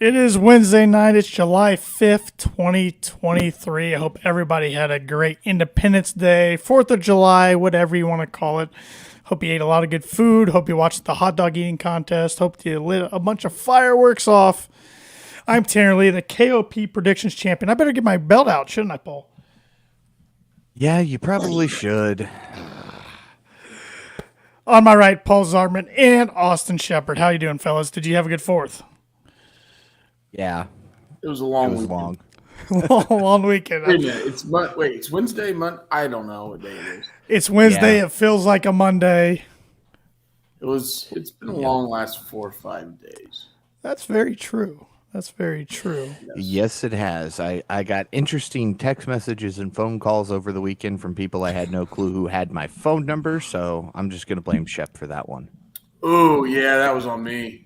It is Wednesday night. It's July 5th, 2023. I hope everybody had a great Independence Day, 4th of July, whatever you want to call it. Hope you ate a lot of good food. Hope you watched the hot dog eating contest. Hope you lit a bunch of fireworks off. I'm Tanner Lee, the KOP Predictions Champion. I better get my belt out, shouldn't I, Paul? Yeah, you probably should. On my right, Paul Zartman and Austin Shepard. How you doing, fellas? Did you have a good 4th? Yeah, It was a long it was weekend. long. Long weekend. Wait a minute. It's Wednesday, I don't know what day it is. It's Wednesday. Yeah. It feels like a Monday. It's been a long last 4 or 5 days. That's very true. That's very true. Yes, it has. I got interesting text messages and phone calls over the weekend from people I had no clue who had my phone number, so I'm just going to blame Shep for that one. Oh, yeah, that was on me.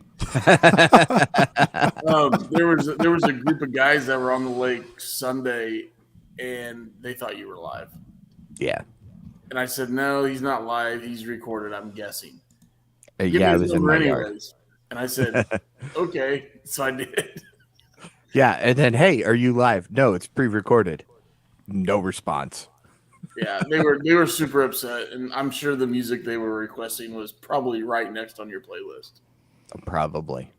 There was a group of guys that were on the lake Sunday, and they thought you were live. Yeah. And I said, no, he's not live. He's recorded, I'm guessing. Yeah, I was in my yard. Anyways. And I said, okay. So I did. Yeah, and then, hey, are you live? No, it's pre-recorded. No response. Yeah, they were super upset, and I'm sure the music they were requesting was probably right next on your playlist. Probably.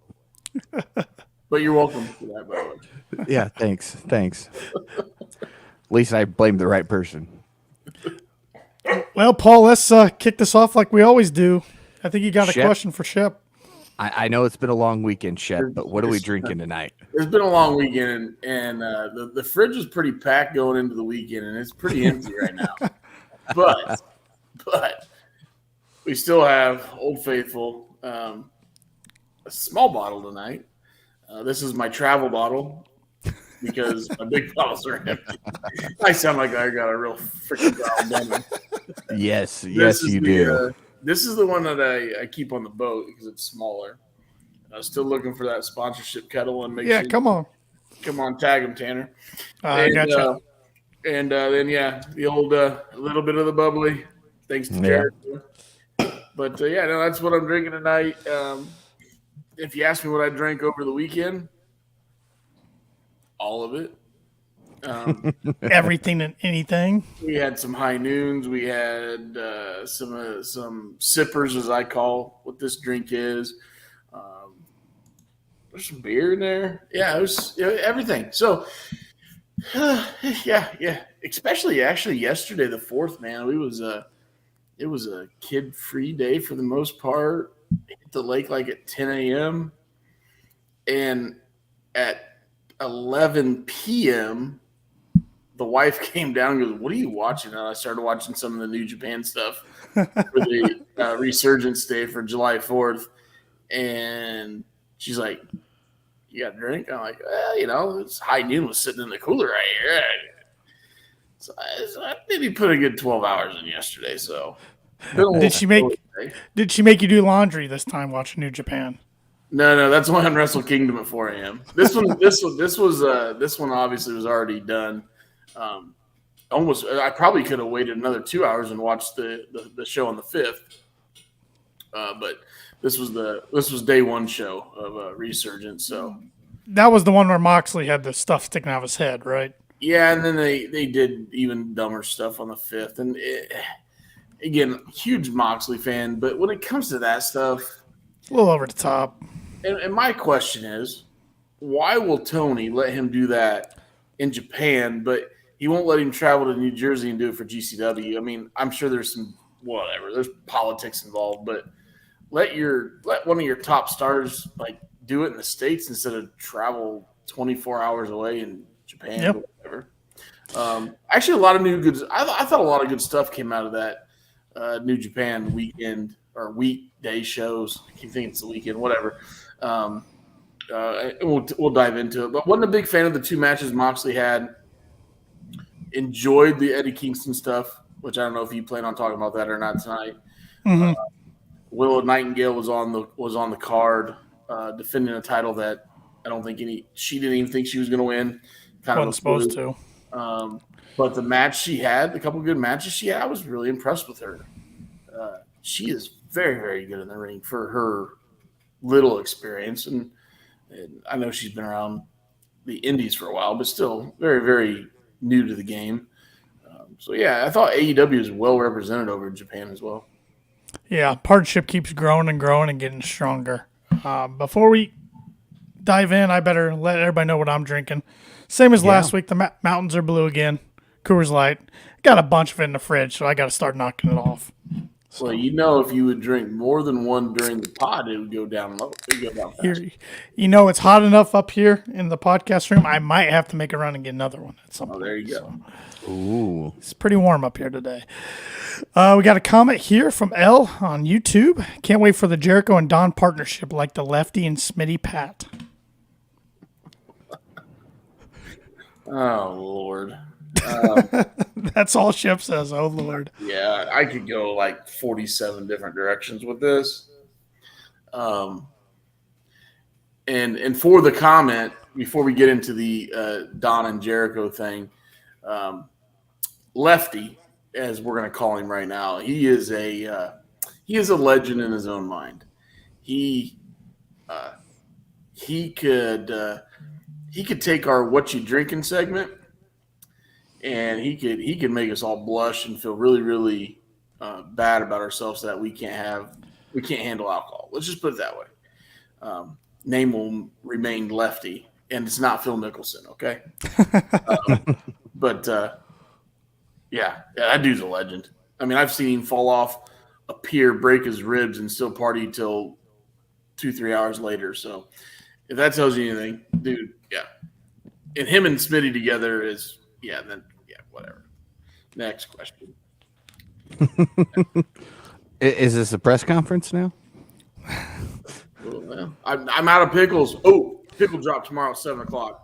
But you're welcome for that, by the way. Yeah, thanks. At least I blamed the right person. Well, Paul, let's kick this off like we always do. I think you got a Shep? question for Shep. I know it's been a long weekend, Shep, but what are we drinking tonight? It's been a long weekend, and the fridge is pretty packed going into the weekend, and it's pretty empty right now. But we still have Old Faithful, a small bottle tonight. This is my travel bottle because my big bottles are empty. I sound like I got a real freaking problem. Yes, you do. This is the one that I keep on the boat because it's smaller. I'm still looking for that sponsorship kettle and make sure. Come on, tag him, Tanner. Gotcha. And then the old a little bit of the bubbly, thanks to Jared. But that's what I'm drinking tonight. If you ask me what I drank over the weekend, all of it. Everything and anything. We had some high noons. We had some sippers, as I call what this drink is. There's some beer in there. Yeah, it was everything. So, yeah. Especially actually yesterday, the 4th, man. It was a kid-free day for the most part. Hit the lake like at 10 a.m. And at 11 p.m., the wife came down and goes, "What are you watching?" And I started watching some of the New Japan stuff for the Resurgence Day for July 4th. And she's like, "You got a drink?" I'm like, "Well, it's high noon was sitting in the cooler right here." So I maybe put a good 12 hours in yesterday. So Did she make you do laundry this time watching New Japan? No, that's why on Wrestle Kingdom at 4 a.m. This one obviously was already done. I probably could have waited another 2 hours and watched the show on the 5th. But this was day one show of Resurgence. So that was the one where Moxley had the stuff sticking out of his head, right? Yeah, and then they did even dumber stuff on the 5th. And again, huge Moxley fan, but when it comes to that stuff, a little over the top. And my question is, why will Tony let him do that in Japan, but he won't let him travel to New Jersey and do it for GCW? I mean, I'm sure there's some there's politics involved, but let one of your top stars do it in the States instead of travel 24 hours away in Japan or whatever. Actually, a lot of I thought a lot of good stuff came out of that New Japan weekend or weekday shows. I keep thinking it's the weekend, whatever. We'll dive into it. But wasn't a big fan of the 2 matches Moxley had. Enjoyed the Eddie Kingston stuff, which I don't know if you plan on talking about that or not tonight. Mm-hmm. Willow Nightingale was on the card, defending a title that I don't think she didn't even think she was going to win. Wasn't supposed to. But the match she had, the couple good matches she had, I was really impressed with her. She is very, very good in the ring for her little experience. And And I know she's been around the indies for a while, but still very, very new to the game. So yeah, I thought AEW is well represented over in Japan as well. Yeah, partnership keeps growing and growing and getting stronger. Before we dive in, I better let everybody know what I'm drinking. Same as last week, the mountains are blue again. Coors Light. Got a bunch of it in the fridge, so I got to start knocking it off. So, well, you know, if you would drink more than one during the pod, it would go down low. It would go down fast. here, you know, it's hot enough up here in the podcast room. I might have to make a run and get another one at some point. There you go. So. Ooh. It's pretty warm up here today. We got a comment here from L on YouTube. Can't wait for the Jericho and Don partnership like the Lefty and Smitty Pat. Oh, Lord. That's all Shep says. Oh, Lord. Yeah, I could go like 47 different directions with this. And for the comment, before we get into the Don and Jericho thing, Lefty, as we're going to call him right now, he is a legend in his own mind. He could take our "What You Drinking" segment, and he could make us all blush and feel really, really bad about ourselves that we can't handle alcohol. Let's just put it that way. Name will remain Lefty, and it's not Phil Mickelson, okay? Yeah, that dude's a legend. I mean, I've seen him fall off a pier, break his ribs, and still party till 2-3 hours later. So if that tells you anything, dude, yeah. And him and Smitty together is, whatever. Next question. Is this a press conference now? Well, I'm out of pickles. Oh, pickle drop tomorrow at 7:00.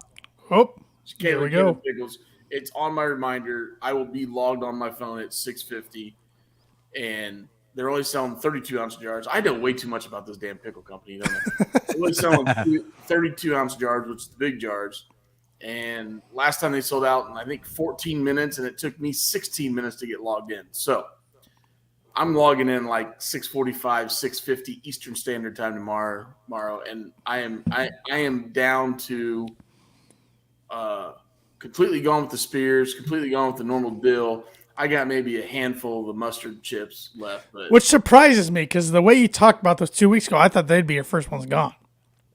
Oh, here we go. Pickles. It's on my reminder. I will be logged on my phone at 6:50, and they're only selling 32-ounce jars. I know way too much about this damn pickle company. Don't I? They're only selling 32-ounce jars, which is the big jars. And last time they sold out in, I think, 14 minutes, and it took me 16 minutes to get logged in. So I'm logging in like 6:45, 6:50 Eastern Standard Time tomorrow, and I am down to completely gone with the spears, completely gone with the normal dill. I got maybe a handful of the mustard chips left, which surprises me because the way you talked about those 2 weeks ago, I thought they'd be your first ones gone.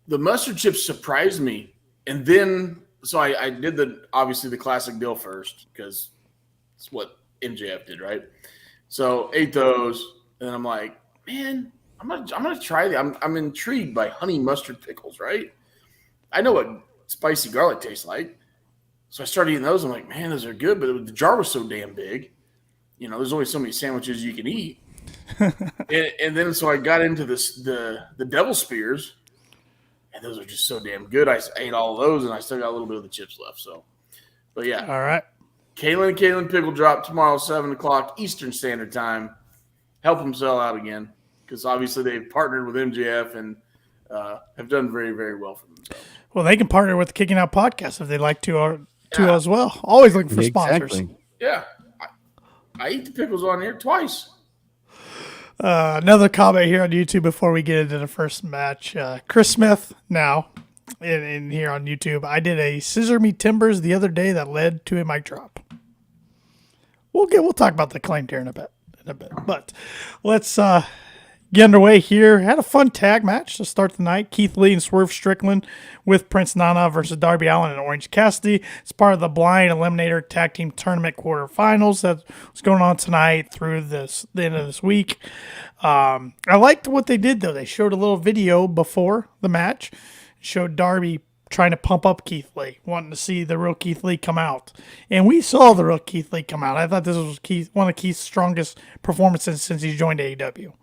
The mustard chips surprised me, and then so I did obviously the classic dill first because it's what MJF did, right? So ate those, and I'm like, man, I'm gonna try that. I'm intrigued by honey mustard pickles, right? I know what spicy garlic tastes like. So I started eating those. I'm like, man, those are good. But the jar was so damn big. You know, there's only so many sandwiches you can eat. and then so I got into the devil spears, and those are just so damn good. I ate all of those, and I still got a little bit of the chips left. So, but yeah. All right. Kalen Pickle Drop tomorrow, 7:00 Eastern Standard Time. Help them sell out again because obviously they've partnered with MJF and have done very, very well for themselves. Well, they can partner with the Kicking Out Podcast if they'd like to as well. Always looking for sponsors. Yeah. I eat the pickles on here twice. Another comment here on YouTube before we get into the first match. Chris Smith now in here on YouTube. I did a Scissor Me Timbers the other day that led to a mic drop. We'll talk about the claim here in a bit. But let's get underway here. Had a fun tag match to start the night. Keith Lee and Swerve Strickland with Prince Nana versus Darby Allin and Orange Cassidy. It's part of the Blind Eliminator Tag Team Tournament quarterfinals that was going on tonight through the end of this week. I liked what they did, though. They showed a little video before the match. Showed Darby trying to pump up Keith Lee, wanting to see the real Keith Lee come out. And we saw the real Keith Lee come out. I thought this was one of Keith's strongest performances since he joined AEW.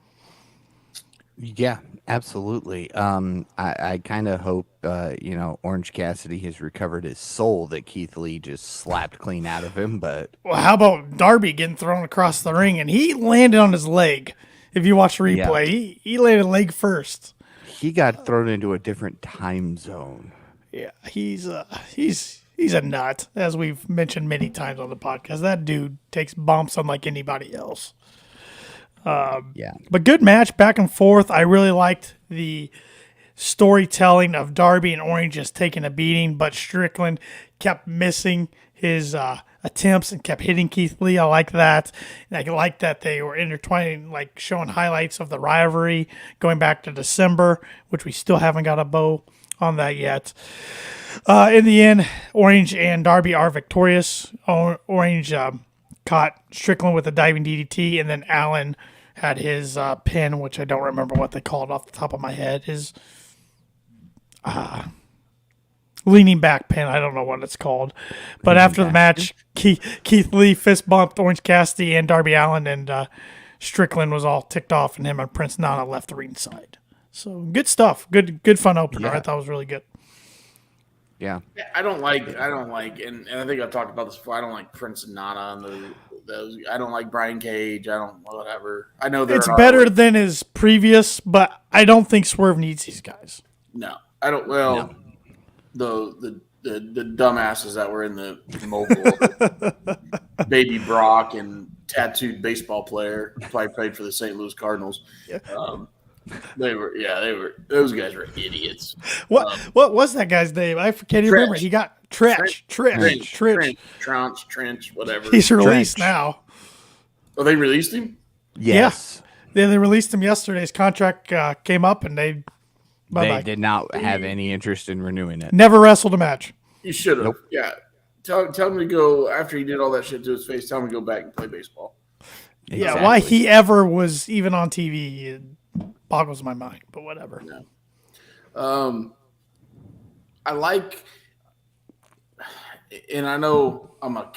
Yeah, absolutely. I kind of hope, Orange Cassidy has recovered his soul that Keith Lee just slapped clean out of him. But well, how about Darby getting thrown across the ring and he landed on his leg? If you watch the replay, he landed leg first. He got thrown into a different time zone. Yeah, he's a nut, as we've mentioned many times on the podcast. That dude takes bumps unlike anybody else. But good match, back and forth. I really liked the storytelling of Darby and Orange just taking a beating, but Strickland kept missing his attempts and kept hitting Keith Lee. I like that. And I like that they were intertwining, like showing highlights of the rivalry going back to December, which we still haven't got a bow on that yet. In the end, Orange and Darby are victorious. Orange caught Strickland with a diving DDT, and then Allen had his pin, which I don't remember what they called off the top of my head. His leaning back pin. I don't know what it's called. But after the match, Keith Lee fist bumped Orange Cassidy and Darby Allin, and Strickland was all ticked off, and him and Prince Nana left the ringside. So good stuff. Good fun opener. I thought it was really good. Yeah. I don't like, and I think I've talked about this before. I don't like Prince and Nana and those. I don't like Brian Cage. I don't whatever. I know it's better than his previous, but I don't think Swerve needs these guys. No, I don't. Well, the dumbasses that were in the mobile, Baby Brock and tattooed baseball player, probably played for the St. Louis Cardinals. Yeah. They were. Those guys were idiots. What was that guy's name? I can't even remember. He got Trench, whatever. He's released now. Oh, they released him? Yes. Yeah. They released him yesterday. His contract came up, and they did not have any interest in renewing it. Never wrestled a match. You should have. Nope. Yeah. Tell him to go, after he did all that shit to his face, tell him to go back and play baseball. Exactly. Yeah, why he ever was even on TV, it boggles my mind, but whatever. Yeah. I like, and I know I'm a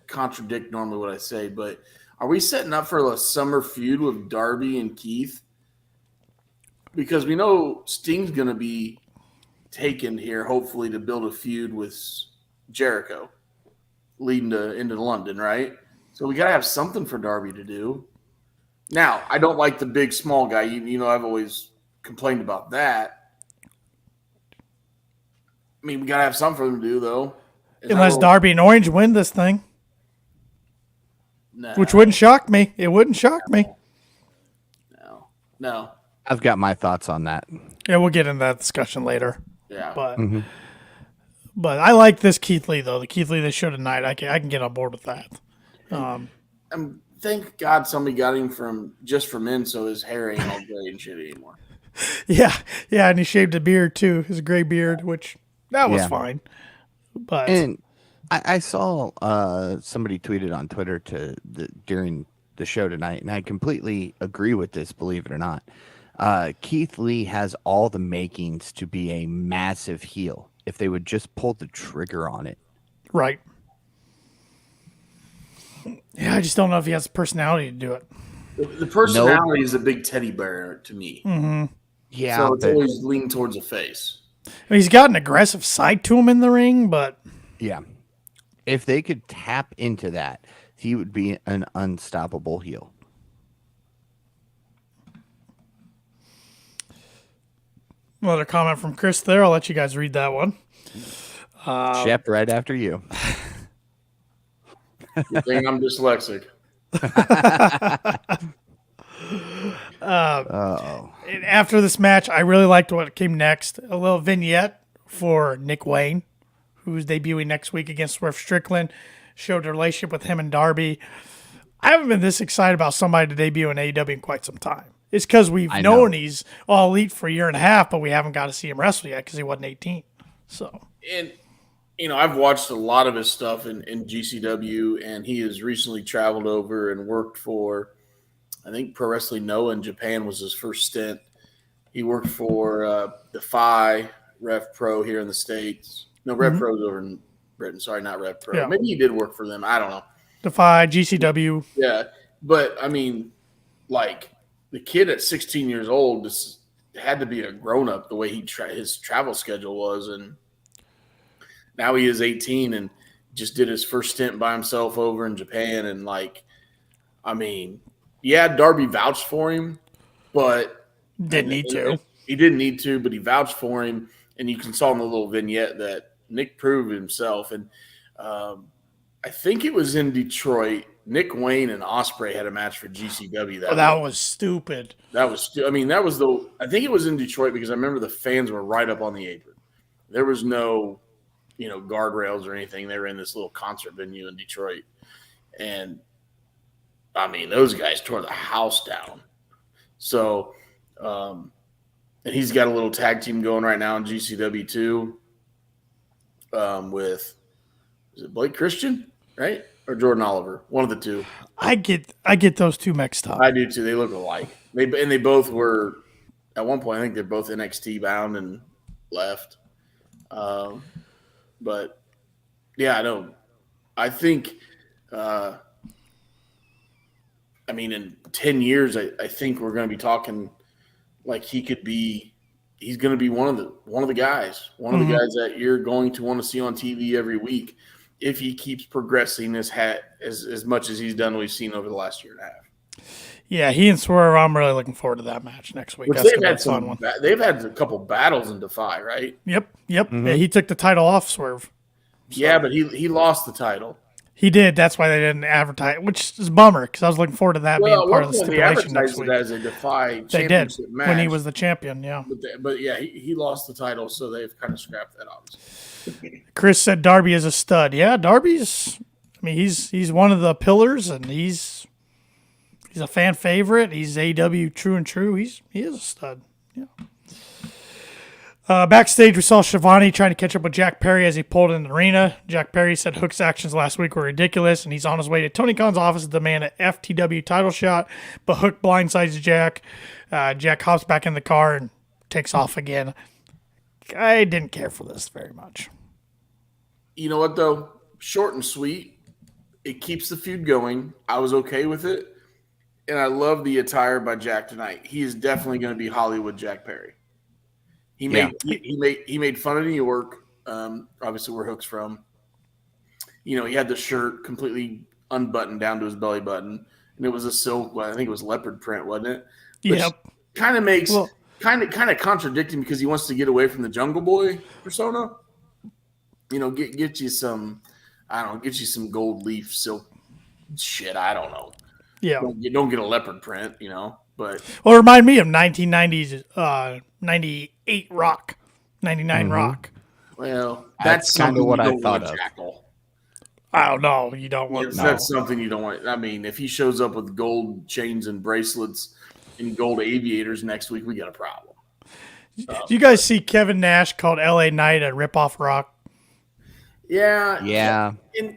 contradict normally what I say, but are we setting up for a summer feud with Darby and Keith? Because we know Sting's going to be taken here, hopefully, to build a feud with Jericho leading into London, right? So we got to have something for Darby to do. Now, I don't like the big, small guy. You know, I've always complained about that. I mean, we got to have something for them to do, though. Unless Darby and Orange win this thing. No. Which wouldn't shock me. It wouldn't shock me. No. I've got my thoughts on that. Yeah, we'll get into that discussion later. Yeah. But I like this Keith Lee, though. The Keith Lee they showed tonight. I can get on board with that. Thank God somebody got him from in, so his hair ain't all gray and shit anymore. Yeah, and he shaved a beard too, his gray beard, which that was fine. But I saw somebody tweeted on Twitter during the show tonight, and I completely agree with this. Believe it or not, Keith Lee has all the makings to be a massive heel if they would just pull the trigger on it. Right. Yeah, I just don't know if he has the personality to do it. The personality is a big teddy bear to me. Mm-hmm. Yeah, so it's always leaning towards a face. I mean, he's got an aggressive side to him in the ring, but yeah, if they could tap into that, he would be an unstoppable heel. Another comment from Chris there. I'll let you guys read that one. Shep, right after you. Good thing I'm dyslexic. After this match, I really liked what came next. A little vignette for Nick Wayne, who's debuting next week against Swerve Strickland. Showed a relationship with him and Darby. I haven't been this excited about somebody to debut in AEW in quite some time. It's because we've known he's all elite for a year and a half, but we haven't got to see him wrestle yet because he wasn't 18. So, and I've watched a lot of his stuff in GCW, and he has recently traveled over and worked for, I think, Pro Wrestling Noah in Japan was his first stint. He worked for Defy, Rev Pro here in the States. No, Rev Pro's over in Britain. Sorry, not Rev Pro. Yeah. Maybe he did work for them. I don't know. Defy, GCW. Yeah, but, I mean, like, the kid at 16 years old just had to be a grown-up the way his travel schedule was, and now he is 18 and just did his first stint by himself over in Japan. And, like, I mean, yeah, Darby vouched for him, but didn't need to. He didn't need to, but he vouched for him. And you can saw in the little vignette that Nick proved himself. And I think it was in Detroit Nick Wayne and Ospreay had a match for GCW. That was stupid. I think it was in Detroit because I remember the fans were right up on the apron. There was no, guardrails or anything. They were in this little concert venue in Detroit. And, I mean, those guys tore the house down. So, and he's got a little tag team going right now in GCW too with, is it Blake Christian, right? Or Jordan Oliver, one of the two. I get those two mixed up. I do too. They look alike. They both were at one point. I think they're both NXT bound and left. But yeah, I don't. I think. In 10 years, I think we're going to be talking like he's going to be one of the guys that you're going to want to see on TV every week if he keeps progressing as much as he's done. We've seen over the last year and a half. Yeah, he and Swerve. I'm really looking forward to that match next week. That's gonna be a fun one. They've had a couple battles in Defy, right? Yep. Mm-hmm. Yeah, he took the title off Swerve. So. Yeah, but he lost the title. He did. That's why they didn't advertise, which is a bummer because I was looking forward to that being part of the stipulation next week. As a Defy they did match. When he was the champion. Yeah, but yeah, he lost the title, so they've kind of scrapped that off. Chris said Darby is a stud. Yeah, Darby's. I mean, he's one of the pillars, and he's a fan favorite. He's AEW true and true. He is a stud. Yeah. Backstage, we saw Shivani trying to catch up with Jack Perry as he pulled in the arena. Jack Perry said Hook's actions last week were ridiculous, and he's on his way to Tony Khan's office to demand an FTW title shot, but Hook blindsides Jack. Jack hops back in the car and takes off again. I didn't care for this very much. You know what, though? Short and sweet. It keeps the feud going. I was okay with it, and I love the attire by Jack tonight. He is definitely going to be Hollywood Jack Perry. He made fun of New York. Obviously, where Hook's from. He had the shirt completely unbuttoned down to his belly button, and it was a silk. I think it was leopard print, wasn't it? Yep. Kind of makes kind of contradicting because he wants to get away from the Jungle Boy persona. Get you some. I don't know. Get you some gold leaf silk shit. I don't know. Yeah. Don't get a leopard print. But well, remind me of 1990s, 98 Rock, 99 Rock. Well, that's kind of what I thought of. Jackal. I don't know. You don't want. That's something you don't want. I mean, if he shows up with gold chains and bracelets and gold aviators next week, we got a problem. Do you guys see Kevin Nash called LA Knight a ripoff Rock? Yeah. Yeah.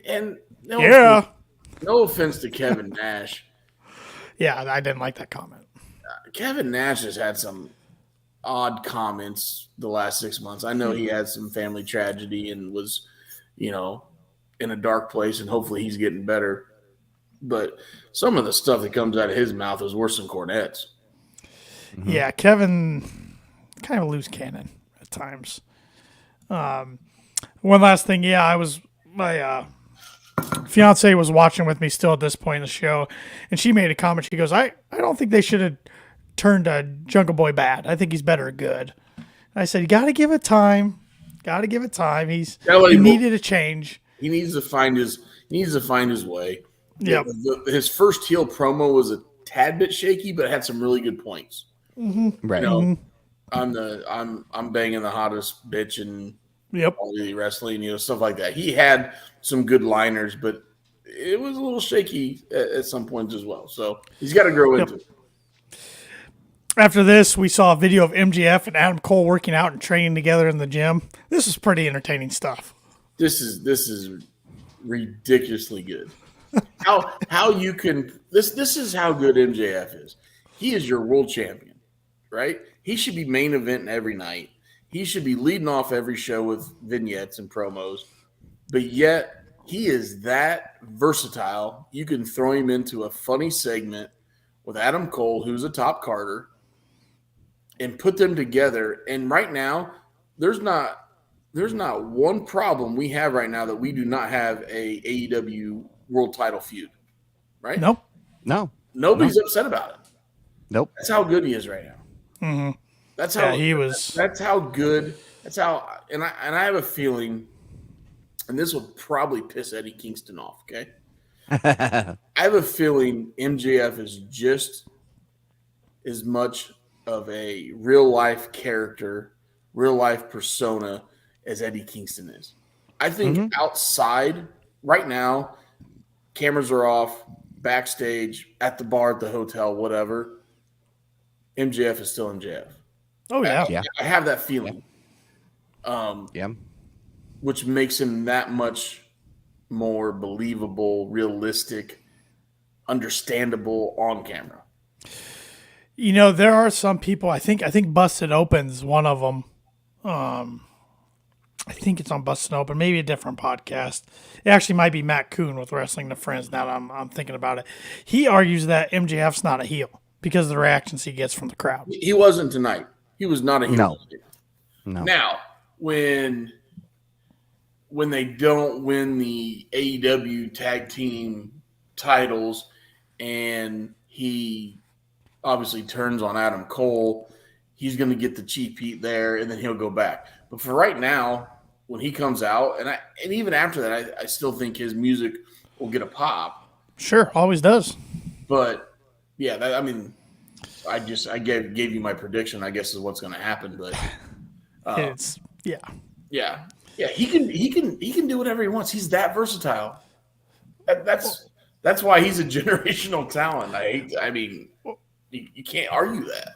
And no offense to Kevin Nash. Yeah, I didn't like that comment. Kevin Nash has had some odd comments the last 6 months. I know he had some family tragedy and was, in a dark place, and hopefully he's getting better. But some of the stuff that comes out of his mouth is worse than Cornette's. Mm-hmm. Yeah, Kevin, kind of a loose cannon at times. One last thing. Yeah, my fiance was watching with me still at this point in the show, and she made a comment. She goes, I don't think they should have turned Jungle Boy bad. I think he's better at good. And I said, you got to give it time. He needed a change. He needs to find his way. Yeah. His first heel promo was a tad bit shaky, but had some really good points. Mm-hmm. Right. I'm banging the hottest bitch in all the wrestling, stuff like that. He had some good liners, but it was a little shaky at some points as well. So he's got to grow into it. After this, we saw a video of MJF and Adam Cole working out and training together in the gym. This is pretty entertaining stuff. This is ridiculously good. How you can this is how good MJF is. He is your world champion, right? He should be main eventing every night. He should be leading off every show with vignettes and promos. But yet he is that versatile. You can throw him into a funny segment with Adam Cole, who's a top carder, and put them together. And right now, there's not one problem we have right now that we do not have a AEW world title feud, right? Nope. No. Nobody's upset about it. Nope. That's how good he is right now. Mm-hmm. That's how he was. That's how good. That's how. And I have a feeling, and this will probably piss Eddie Kingston off. Okay, I have a feeling MJF is just as much of a real life character, real life persona as Eddie Kingston is. I think outside right now, cameras are off, backstage, at the bar, at the hotel, whatever. MJF is still MJF. Oh yeah. Yeah. I have that feeling. Yeah. Which makes him that much more believable, realistic, understandable on camera. You know, there are some people. I think Busted Open's one of them. I think it's on Busted Open, maybe a different podcast. It actually might be Matt Coon with Wrestling to Friends. Now that I'm thinking about it, he argues that MJF's not a heel because of the reactions he gets from the crowd. He wasn't tonight. He was not a heel. No. Now, when they don't win the AEW tag team titles and he obviously turns on Adam Cole, he's going to get the cheap heat there and then he'll go back. But for right now, when he comes out, and even after that, I still think his music will get a pop. Sure, always does. But yeah, I gave you my prediction. I guess is what's going to happen. But yeah. He can do whatever he wants. He's that versatile. That's why he's a generational talent. You can't argue that.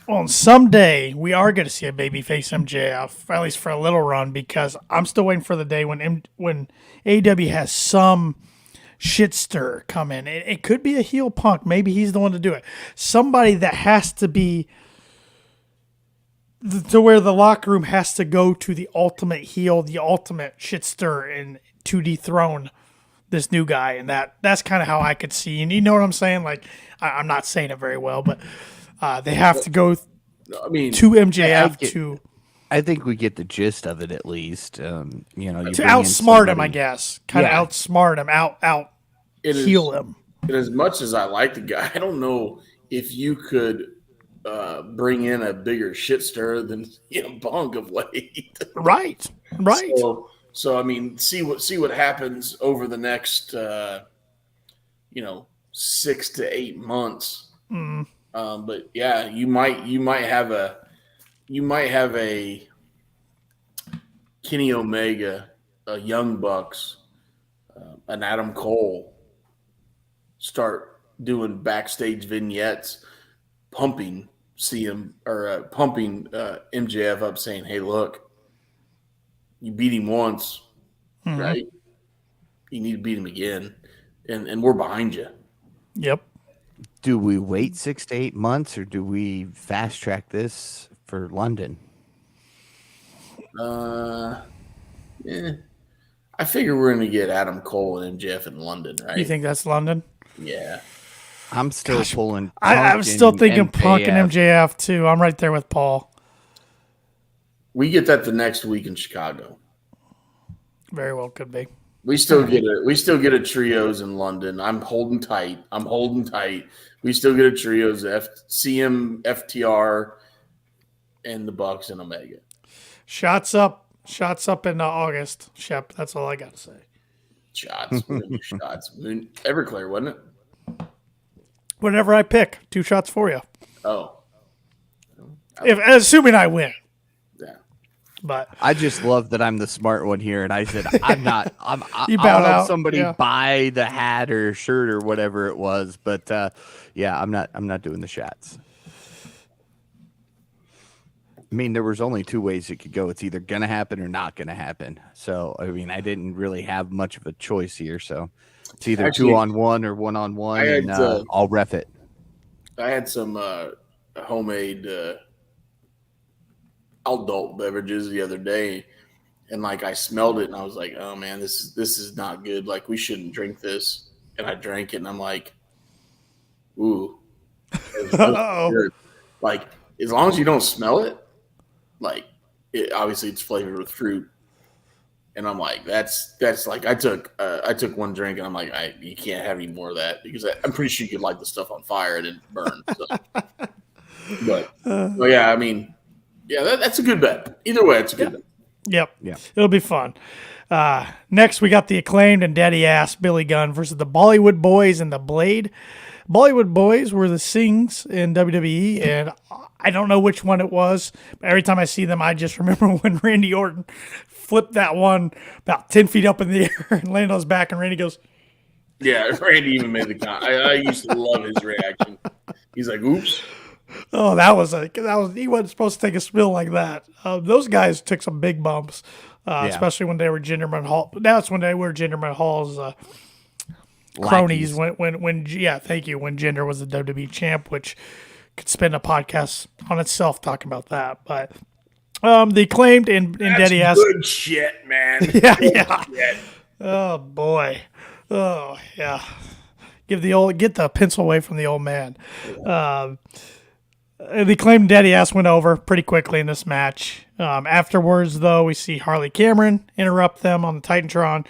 Well, and someday we are going to see a babyface MJF, at least for a little run, because I'm still waiting for the day when AEW has some shit stir come in. It could be a heel Punk. Maybe he's the one to do it. Somebody that has to be to where the locker room has to go to the ultimate heel, the ultimate shit stir, and to dethrone this new guy. And that's kind of how I could see. And you know what I'm saying? Like, I'm not saying it very well, but they have to go to MJF I think we get the gist of it at least. To outsmart him, I guess. Kind of outsmart him, heal him. And as much as I like the guy, I don't know if you could bring in a bigger shit stir than Punk of late. Right. So see what happens over the next 6 to 8 months. But yeah, you might have a Kenny Omega, a Young Bucks, an Adam Cole start doing backstage vignettes, pumping MJF up, saying, "Hey, look, you beat him once, right? You need to beat him again, and we're behind you." Yep. Do we wait 6 to 8 months, or do we fast track this for London? I figure we're going to get Adam Cole and MJF in London, right? You think that's London? Yeah. I'm still pulling. I'm still thinking Punk and MJF too. I'm right there with Paul. We get that the next week in Chicago. Very well could be. We still get a trios in London. I'm holding tight. We still get a trios CM, FTR, and the Bucks and Omega. Shots up in August. Shep, that's all I got to say. Shots. Everclear, wasn't it? Whatever I pick, 2 shots for you. Oh. Assuming I win. Yeah. But I just love that I'm the smart one here, and I said I'm not. I'll help somebody buy the hat or shirt or whatever it was, but I'm not doing the shots. I mean, there was only 2 ways it could go. It's either gonna happen or not gonna happen. So I didn't really have much of a choice here. So it's either 2-on-1 or 1-on-1, and I'll ref it. I had some homemade adult beverages the other day, and I smelled it and I was like, oh man, this is not good. Like, we shouldn't drink this. And I drank it and I'm like, ooh. Like, as long as you don't smell it, obviously it's flavored with fruit. And I'm like, that's like, I took 1 drink and I'm like, you can't have any more of that, because I'm pretty sure you could light the stuff on fire and it burn. So. But yeah, that's a good bet. Either way, it's a good bet. Yep. Yeah. It'll be fun. Next, we got the Acclaimed and Daddy Ass Billy Gunn versus the Bollywood Boys and the Blade. Bollywood Boys were the Sings in WWE, and I don't know which one it was. But every time I see them, I just remember when Randy Orton flipped that one about 10 feet up in the air and landed on his back, and Randy goes, Yeah, Randy even made the comment. I used to love his reaction. He's like, "Oops." "Oh, he wasn't supposed to take a spill like that." Those guys took some big bumps, especially when they were Jinder Mahal. That's when they were Jinder Mahal's cronies. When Jinder was the WWE champ, which could spend a podcast on itself talking about that. But the Acclaimed and Daddy Ass. Good shit, man. Yeah, Good yeah. shit. Oh boy. Oh yeah. Get the pencil away from the old man. The Acclaimed Daddy Ass went over pretty quickly in this match. Afterwards, though, we see Harley Cameron interrupt them on the Titantron.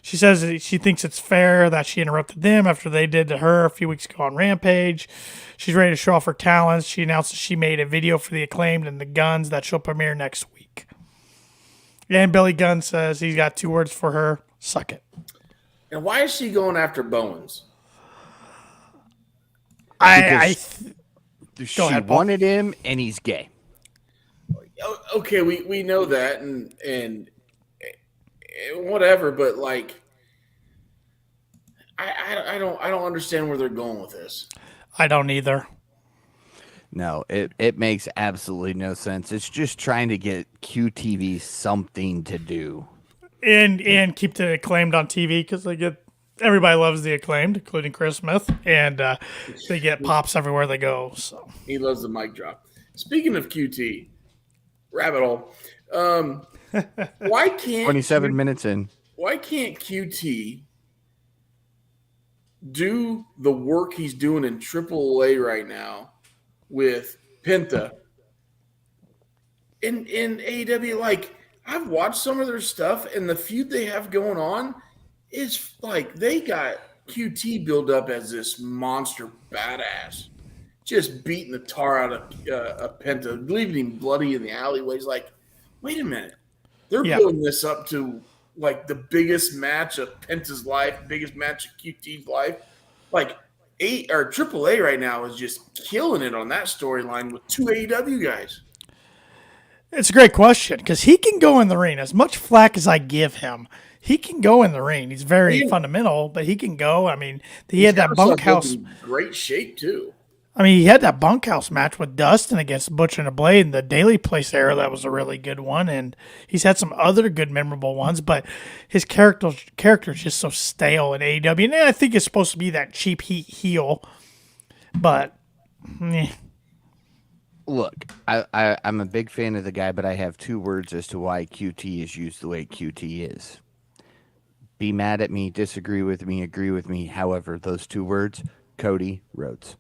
She says that she thinks it's fair that she interrupted them after they did to her a few weeks ago on Rampage. She's ready to show off her talents. She announced that she made a video for the Acclaimed and the Guns that she'll premiere next week. And Billy Gunn says he's got 2 words for her: suck it. And why is she going after Bowens? She ahead, Paul. wanted him, and he's gay. Okay, we know that, and whatever, but like, I don't understand where they're going with this. I don't either. No, it makes absolutely no sense. It's just trying to get QTV something to do. And keep the Acclaimed on TV because everybody loves the Acclaimed, including Chris Smith, and they get pops everywhere they go. So He loves the mic drop. Speaking of QT, rabbit hole. Why can't 27 minutes in. Why can't QT do the work he's doing in AAA right now with Penta in AEW? Like, I've watched some of their stuff, and the feud they have going on is like they got QT built up as this monster badass, just beating the tar out of Penta, leaving him bloody in the alleyways. Like, wait a minute. They're building this up to like the biggest match of Penta's life, biggest match of QT's life. Like AAA right now is just killing it on that storyline with 2 AEW guys. it's a great question because he can go in the ring. As much flack as I give him, he can go in the ring. He's very fundamental, but he can go. I mean, he had that bunkhouse. Great shape too. I mean, he had that bunkhouse match with Dustin against Butcher and the Blade in the Daily Place era. That was a really good one, and he's had some other good, memorable ones. But his character is just so stale in AEW, and I think it's supposed to be that cheap heat heel. But Look, I'm a big fan of the guy, but I have 2 words as to why QT is used the way QT is. Be mad at me, disagree with me, agree with me. However, those 2 words: Cody, Rhodes.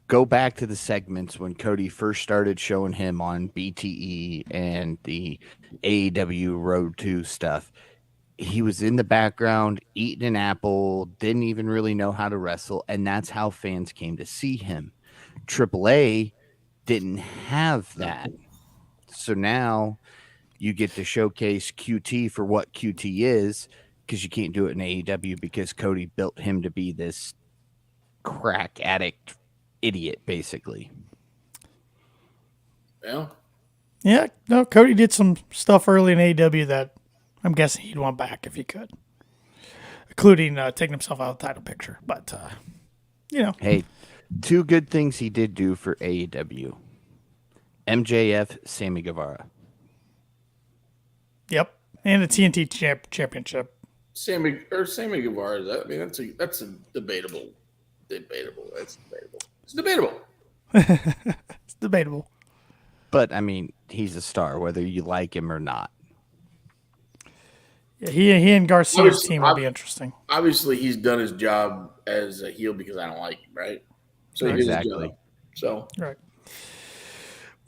Go back to the segments when Cody first started showing him on BTE and the AEW Road 2 stuff. He was in the background eating an apple, didn't even really know how to wrestle, and that's how fans came to see him. AAA didn't have that. So now you get to showcase QT for what QT is, because you can't do it in AEW because Cody built him to be this crack addict idiot, basically. Well, yeah, no, Cody did some stuff early in AEW that I'm guessing he'd want back if he could, including taking himself out of the title picture. But, Hey, 2 good things he did do for AEW. MJF, Sammy Guevara. Yep, and the TNT championship. Sammy Guevara. I mean, that's a debatable. That's debatable. It's debatable. It's debatable. But, I mean, he's a star, whether you like him or not. Yeah, he and Garcia's team will be interesting. Obviously, he's done his job as a heel because I don't like him, right? So he did his Exactly. job. So Right.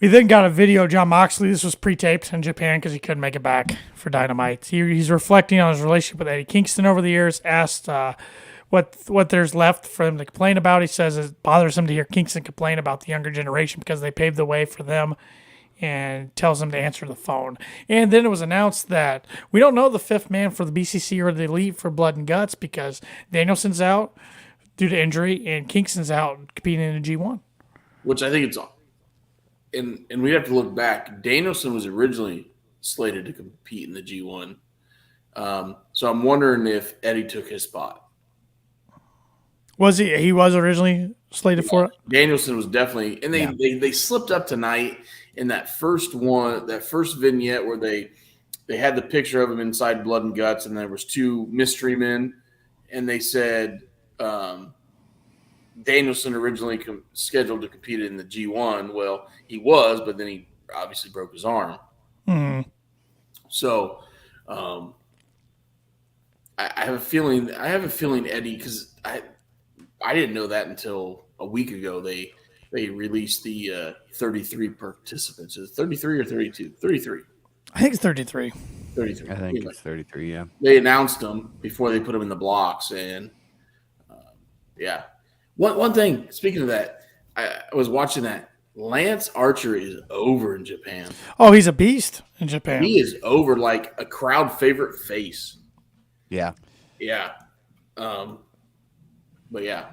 We then got a video of Jon Moxley. This was pre-taped in Japan because he couldn't make it back for Dynamite. He's reflecting on his relationship with Eddie Kingston over the years, asked what there's left for him to complain about. He says it bothers him to hear Kingston complain about the younger generation because they paved the way for them and tells him to answer the phone. And then it was announced that we don't know the fifth man for the BCC or the Elite for Blood and Guts because Danielson's out due to injury and Kingston's out competing in the G1. Which I think it's and we have to look back. Danielson was originally slated to compete in the G1. So I'm wondering if Eddie took his spot. Was he? He was originally slated for it? Danielson was definitely, and they slipped up tonight in that first vignette where they had the picture of him inside Blood and Guts, and there was two mystery men, and they said Danielson originally scheduled to compete in the G1. Well, he was, but then he obviously broke his arm. Mm-hmm. So I have a feeling Eddie, because I didn't know that until a week ago. They released the 33 participants. Is it 33 or 32? 33. I think it's 33. 33. I think it's 33, yeah. They announced them before they put them in the blocks. And, yeah. One thing, speaking of that, I was watching that. Lance Archer is over in Japan. Oh, he's a beast in Japan. He is over like a crowd favorite face. Yeah. Yeah. But yeah.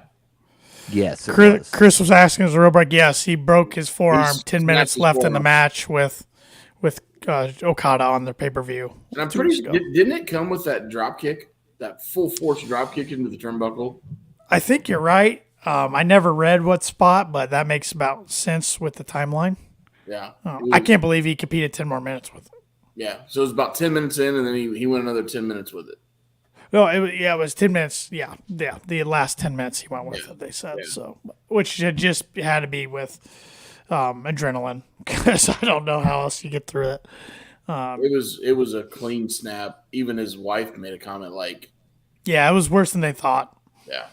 Yes. Chris was asking as a robot. Yes, he broke his forearm. 10 minutes his left in the forearm. match with Okada on their pay-per-view. And I'm pretty sure, didn't it come with that drop kick, that full force drop kick into the turnbuckle? I think you're right. I never read what spot, but that makes about sense with the timeline. Yeah. I can't believe he competed 10 more minutes with it. Yeah. So it was about 10 minutes in, and then he went another 10 minutes with it. No, it was 10 minutes. Yeah. The last 10 minutes he went with it, they said. Yeah. So, which just had to be with adrenaline because I don't know how else you get through it. It was a clean snap. Even his wife made a comment like, yeah, it was worse than they thought. Yeah.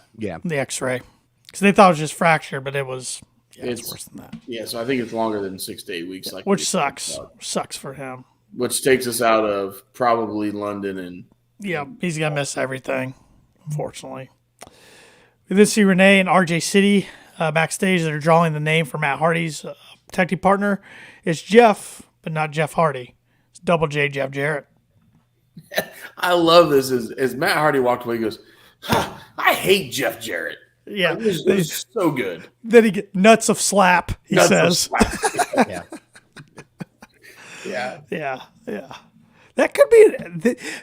The X-ray, because they thought it was just fracture, but it was. Yeah, it's worse than that. Yeah, so I think it's longer than 6 to 8 weeks. Which sucks. Sucks for him. Which takes us out of probably London and. Yeah, he's gonna miss everything, unfortunately. We then see Renee and RJ City backstage. They're drawing the name for Matt Hardy's tag team partner. It's Jeff, but not Jeff Hardy. It's Double J Jeff Jarrett. I love this. As Matt Hardy walked away, he goes, I hate Jeff Jarrett. Yeah. It was so good. Then he gets nuts of slap, he says. Yeah. Yeah. Yeah. That could be.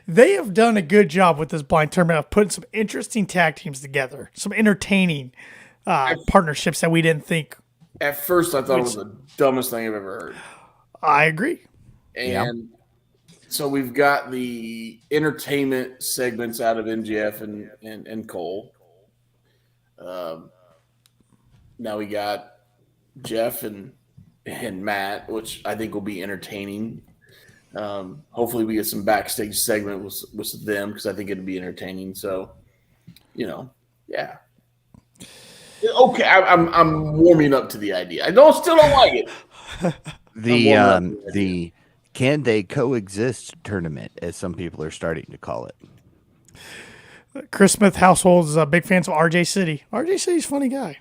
They have done a good job with this blind tournament of putting some interesting tag teams together, some entertaining partnerships that we didn't think. At first, I thought it was the dumbest thing I've ever heard. I agree. And so we've got the entertainment segments out of MJF and Cole. Now we got Jeff and Matt, which I think will be entertaining. Hopefully we get some backstage segment with them because I think it'd be entertaining. So, yeah. Okay, I'm warming up to the idea. I still don't like it. The Can They Coexist tournament, as some people are starting to call it. Chris Smith household is big fans of RJ City. RJ City's a funny guy.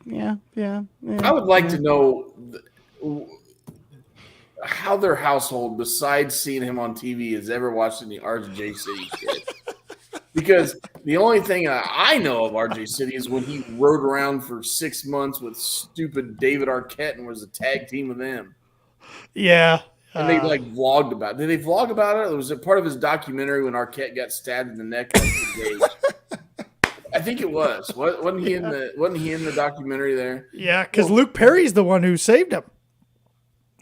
Yeah. I would like to know how their household, besides seeing him on TV, has ever watched any RJ City shit. Because the only thing I know of RJ City is when he rode around for 6 months with stupid David Arquette and was a tag team with them. Yeah. And they vlogged about it. Did they vlog about it? Or was it part of his documentary when Arquette got stabbed in the neck? I think it was. Wasn't he in the documentary there? Yeah, because Luke Perry's the one who saved him.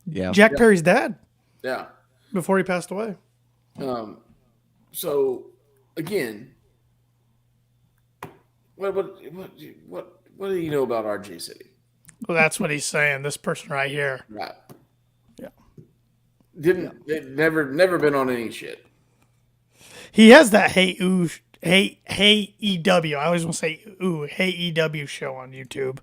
Yeah. Jack Perry's dad. Yeah. Before he passed away. So again, what do you know about RJ City? Well, that's what he's saying. This person right here. Right. Yeah. They've never been on any shit. He has that Hey EW. I always want to say Hey EW show on YouTube,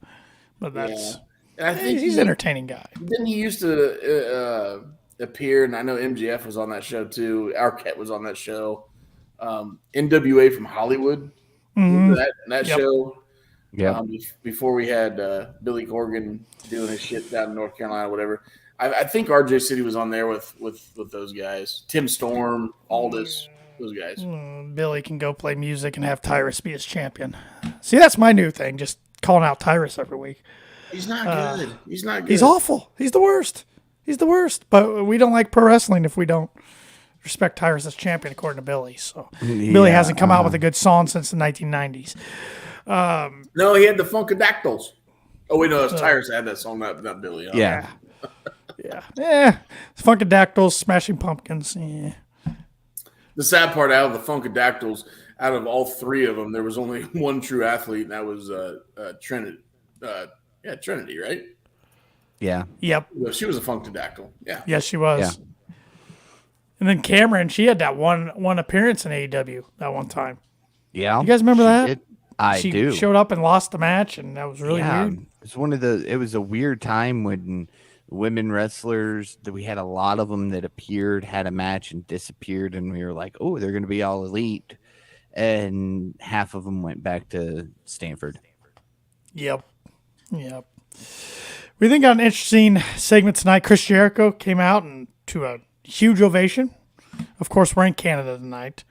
but that's. And I think he's an entertaining guy. Then he used to appear, and I know MJF was on that show too. Arquette was on that show. NWA from Hollywood. Mm-hmm. That show. Yeah. Before we had Billy Corgan doing his shit down in North Carolina, whatever. I think RJ City was on there with those guys. Tim Storm, Aldis, those guys. Billy can go play music and have Tyrus be his champion. See, that's my new thing, just calling out Tyrus every week. He's not good. He's not good. He's awful. He's the worst. He's the worst. But we don't like pro wrestling if we don't respect Tyrus as champion, according to Billy. So Billy hasn't come out with a good song since the 1990s. No, he had the Funkadactyls. Oh, wait, no, it's Tyrus that had that song, not Billy. Huh? Yeah. Yeah. Funkadactyls, Smashing Pumpkins. Yeah. The sad part out of the Funkadactyls, out of all three of them, there was only one true athlete, and that was Trinity. Trinity, right? Yeah. Yep. Well, she was a Funkadactyl. Yeah. Yes, she was. Yeah. And then Cameron, she had that one appearance in AEW that one time. Yeah. You guys remember that? Did. I she do. Showed up and lost the match, and that was really weird. It was a weird time when women wrestlers that we had a lot of them that appeared, had a match and disappeared, and we were like, oh, they're going to be all elite. And half of them went back to Stanford. Yep. We think got an interesting segment tonight. Chris Jericho came out and to a huge ovation. Of course, we're in Canada tonight.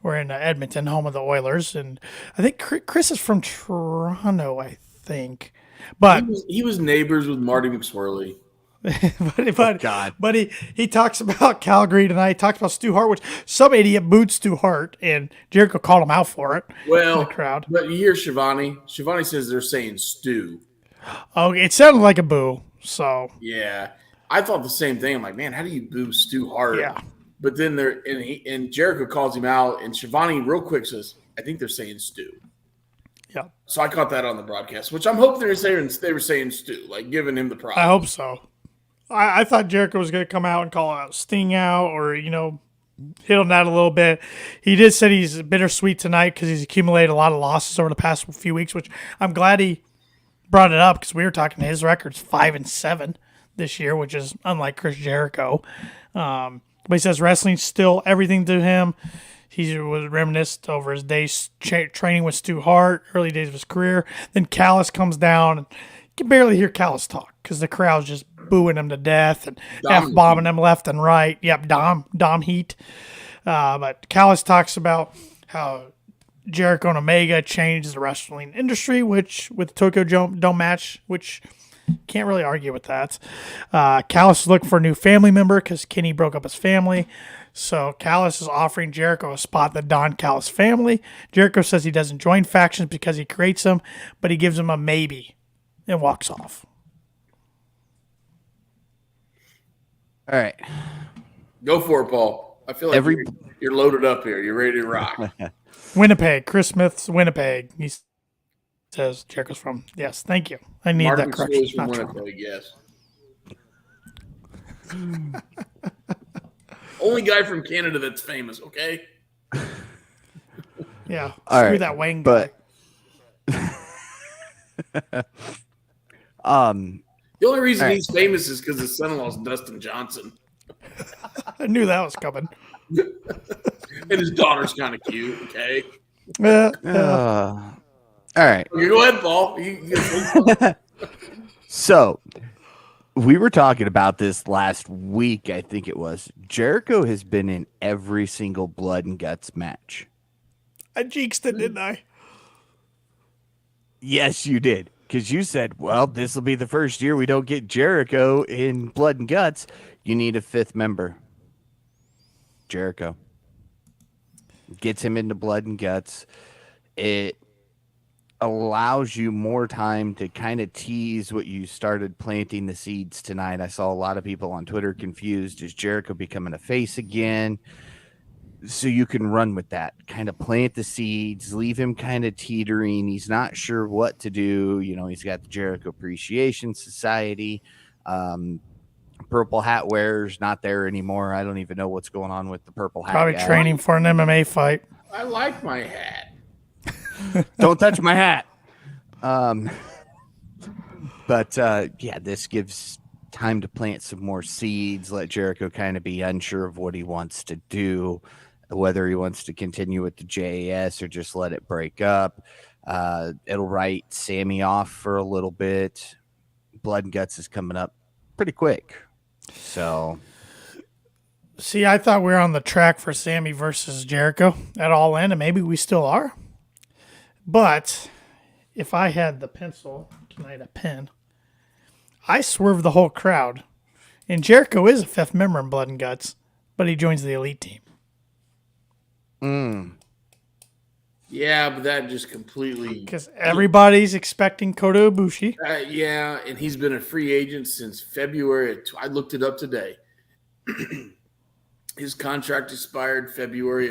We're in Edmonton, home of the Oilers, and I think Chris is from Toronto. I think, but he was neighbors with Marty McSwirly. but he talks about Calgary tonight. He talks about Stu Hart, which some idiot booed Stu Hart, and Jericho called him out for it. Well, in the crowd. But you hear Shivani. Shivani says they're saying Stu. Oh, it sounded like a boo. So yeah, I thought the same thing. I'm like, man, how do you boo Stu Hart? Yeah. But then and Jericho calls him out, and Shivani real quick says, I think they're saying Stu. Yeah. So I caught that on the broadcast, which I'm hoping they were saying Stu, like giving him the props. I hope so. I thought Jericho was going to come out and call out Sting out, or hit on that a little bit. He did say he's bittersweet tonight because he's accumulated a lot of losses over the past few weeks, which I'm glad he brought it up because we were talking his record's 5-7 this year, which is unlike Chris Jericho. But he says wrestling's still everything to him. He was reminisced over his days training with Stu Hart, early days of his career. Then Callis comes down, and you can barely hear Callis talk because the crowd's just booing him to death and F-bombing him left and right. Yep, Dom heat. But Callis talks about how Jericho and Omega changed the wrestling industry, which with Tokyo Dome match, which can't really argue with that. Callis is looking for a new family member because Kenny broke up his family. So Callis is offering Jericho a spot in the Don Callis family. Jericho says he doesn't join factions because he creates them, but he gives them a maybe and walks off. All right. Go for it, Paul. I feel like you're loaded up here. You're ready to rock. Winnipeg. Chris Smith's Winnipeg. He says Jericho's from. Yes, thank you. I need that correction. From Winnipeg, yes. Only guy from Canada that's famous, okay? Yeah. All Screw right, that Wayne guy. The only reason he's famous is because his son-in-law is Dustin Johnson. I knew that was coming. And his daughter's kind of cute, okay? All right. Okay, go ahead, Paul. So, we were talking about this last week, I think it was. Jericho has been in every single Blood and Guts match. I jinxed it, didn't I? Yes, you did. Because you said, well, this will be the first year we don't get Jericho in Blood and Guts. You need a fifth member. Jericho. Gets him into Blood and Guts. It allows you more time to kind of tease what you started planting the seeds tonight. I saw a lot of people on Twitter confused. Is Jericho becoming a face again? So you can run with that, kind of plant the seeds, leave him kind of teetering. He's not sure what to do. He's got the Jericho Appreciation Society. Purple hat wearer's not there anymore. I don't even know what's going on with the purple hat. Probably guy. training for an MMA fight. I like my hat. Don't touch my hat. But this gives time to plant some more seeds, let Jericho kind of be unsure of what he wants to do, whether he wants to continue with the JAS or just let it break up. It'll write Sammy off for a little bit. Blood and Guts is coming up pretty quick. So, See, I thought we were on the track for Sammy versus Jericho at All In, and maybe we still are. But if I had the pencil, tonight a pen, I swerved the whole crowd. And Jericho is a fifth member in Blood and Guts, but he joins the Elite team. Yeah, but that just completely Because everybody's expecting Kota Ibushi. yeah, and he's been a free agent since February. I looked it up today. His contract expired February